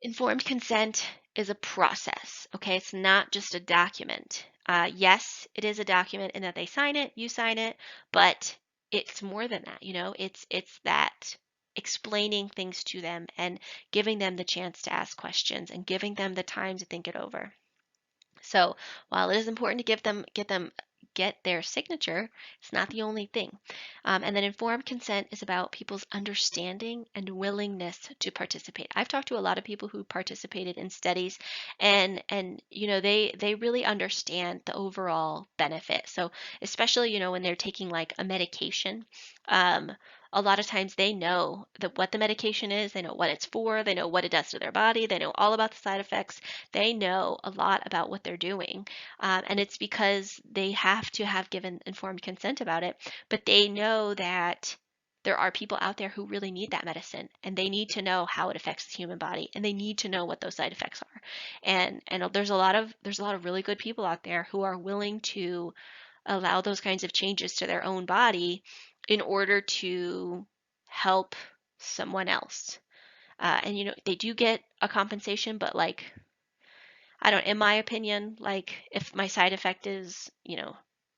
Informed consent is a process, okay? It's not just a document. Yes, it is a document in that they sign it, you sign it, but it's more than that, It's that explaining things to them and giving them the chance to ask questions and giving them the time to think it over. So while it is important to get their signature, it's not the only thing. And then informed consent is about people's understanding and willingness to participate. I've talked to a lot of people who participated in studies, and they really understand the overall benefit. So especially when they're taking like a medication. Um, a lot of times they know what the medication is, they know what it's for, they know what it does to their body, they know all about the side effects, they know a lot about what they're doing. And it's because they have to have given informed consent about it, but they know that there are people out there who really need that medicine, and they need to know how it affects the human body, and they need to know what those side effects are. And there's a lot of really good people out there who are willing to allow those kinds of changes to their own body in order to help someone else. And they do get a compensation, but like, I don't, in my opinion, like if my side effect is,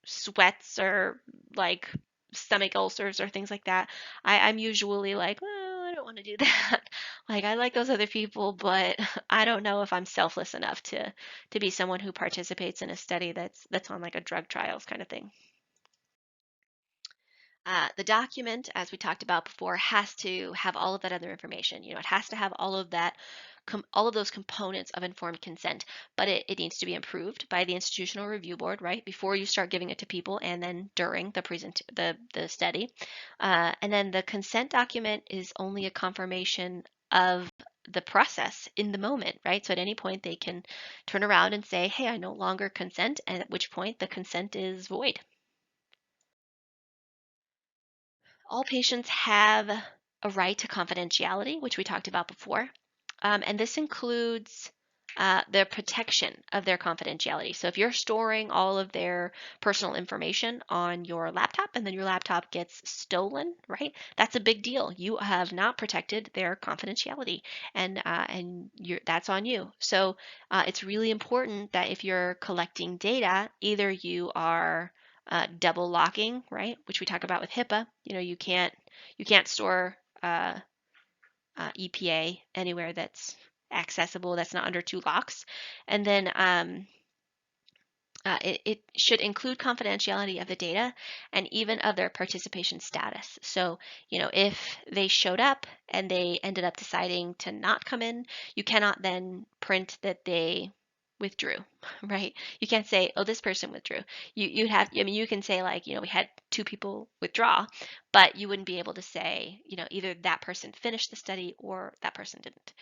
sweats or like stomach ulcers or things like that, I'm usually like, well, I don't want to do that. Like I like those other people, but I don't know if I'm selfless enough to be someone who participates in a study that's on like a drug trials kind of thing. The document, as we talked about before, has to have all of that other information. It has to have all of that, all of those components of informed consent, but it needs to be approved by the institutional review board, right, before you start giving it to people, and then during the study. And then the consent document is only a confirmation of the process in the moment, right? So at any point they can turn around and say, hey, I no longer consent, and at which point the consent is void. All patients have a right to confidentiality, which we talked about before. And this includes the protection of their confidentiality. So if you're storing all of their personal information on your laptop and then your laptop gets stolen, right? That's a big deal. You have not protected their confidentiality, and that's on you. So it's really important that if you're collecting data, either you are double locking, right? Which we talk about with HIPAA. You can't store EPA anywhere that's accessible, that's not under two locks. And then it should include confidentiality of the data and even of their participation status. So, if they showed up and they ended up deciding to not come in, you cannot then print that they withdrew, right? You can't say, oh, this person withdrew. You can say like, we had two people withdraw, but you wouldn't be able to say, either that person finished the study or that person didn't.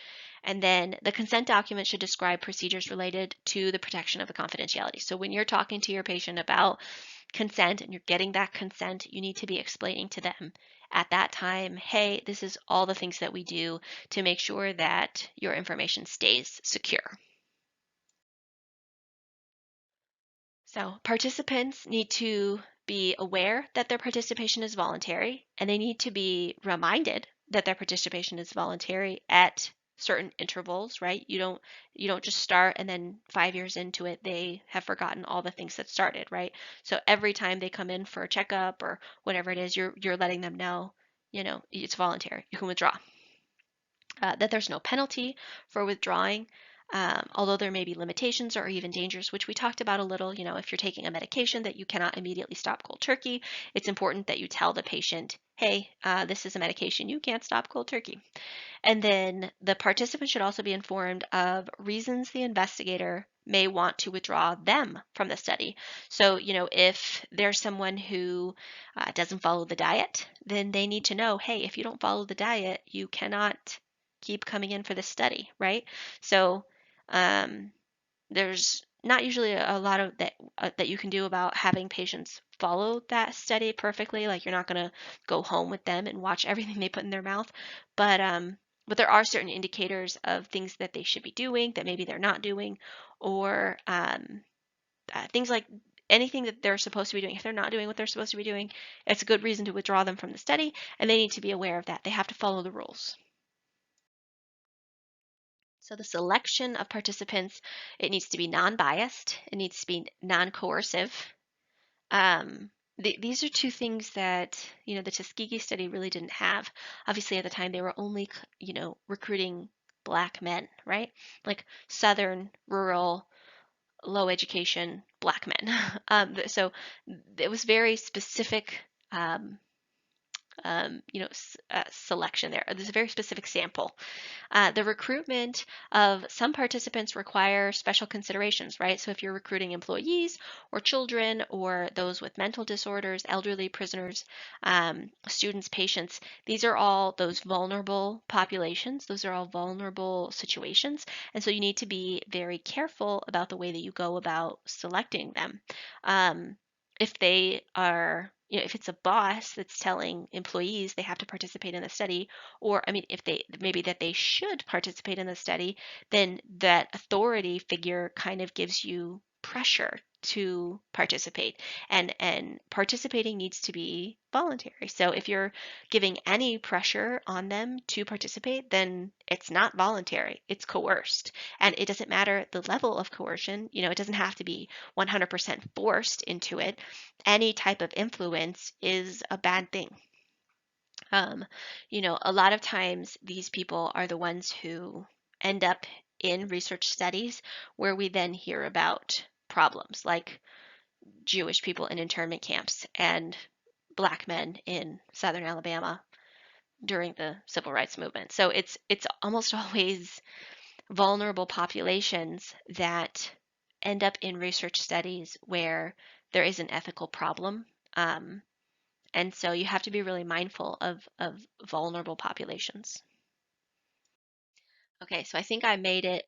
And then the consent document should describe procedures related to the protection of the confidentiality. So when you're talking to your patient about consent and you're getting that consent, you need to be explaining to them at that time, hey, this is all the things that we do to make sure that your information stays secure. So participants need to be aware that their participation is voluntary, and they need to be reminded that their participation is voluntary at certain intervals, right? You don't just start and then 5 years into it they have forgotten all the things that started, right? So every time they come in for a checkup or whatever it is, you're letting them know, it's voluntary. You can withdraw. That there's no penalty for withdrawing. although there may be limitations or even dangers, which we talked about a little. If you're taking a medication that you cannot immediately stop cold turkey, it's important that you tell the patient, hey, this is a medication you can't stop cold turkey. And then the participant should also be informed of reasons the investigator may want to withdraw them from the study. So, if there's someone who doesn't follow the diet, then they need to know, hey, if you don't follow the diet, you cannot keep coming in for the study, right? So, um, there's not usually a lot of that you can do about having patients follow that study perfectly. Like, you're not going to go home with them and watch everything they put in their mouth, but there are certain indicators of things that they should be doing that maybe they're not doing, or things like anything that they're supposed to be doing. If they're not doing what they're supposed to be doing, it's a good reason to withdraw them from the study, and they need to be aware of that. They have to follow the rules. So the selection of participants, it needs to be non-biased, it needs to be non-coercive. Um, these are two things that, the Tuskegee study really didn't have. Obviously, at the time, they were only, recruiting Black men, right? Like Southern, rural, low education Black men. So it was very specific, selection there. There's a very specific sample. The recruitment of some participants require special considerations, right? So if you're recruiting employees or children or those with mental disorders, elderly prisoners, students, patients, these are all those vulnerable populations. Those are all vulnerable situations. And so you need to be very careful about the way that you go about selecting them. If they are, if it's a boss that's telling employees they have to participate in the study, or I mean, if they maybe that they should participate in the study, then that authority figure kind of gives you pressure to participate, and participating needs to be voluntary. So if you're giving any pressure on them to participate, then it's not voluntary, it's coerced. And it doesn't matter the level of coercion, it doesn't have to be 100% forced into it. Any type of influence is a bad thing. um, a lot of times these people are the ones who end up in research studies where we then hear about problems like Jewish people in internment camps and Black men in Southern Alabama during the civil rights movement. So it's almost always vulnerable populations that end up in research studies where there is an ethical problem. Um, and so you have to be really mindful of vulnerable populations. Okay, so I think I made it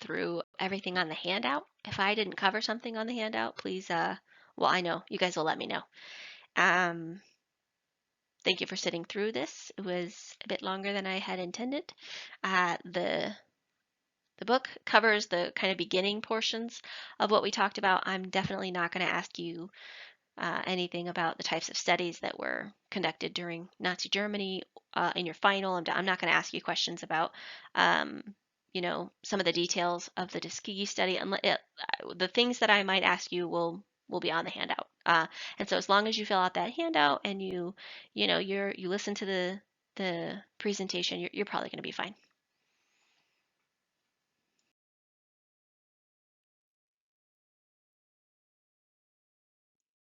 through everything on the handout. If I didn't cover something on the handout, please, well, I know you guys will let me know. Um, Thank you for sitting through this. It was a bit longer than I had intended. The book covers the kind of beginning portions of what we talked about. I'm definitely not going to ask you anything about the types of studies that were conducted during Nazi Germany in your final. I'm not going to ask you questions about, um, some of the details of the Tuskegee study. The things that I might ask you will be on the handout. And so as long as you fill out that handout and you listen to the presentation, you're probably going to be fine.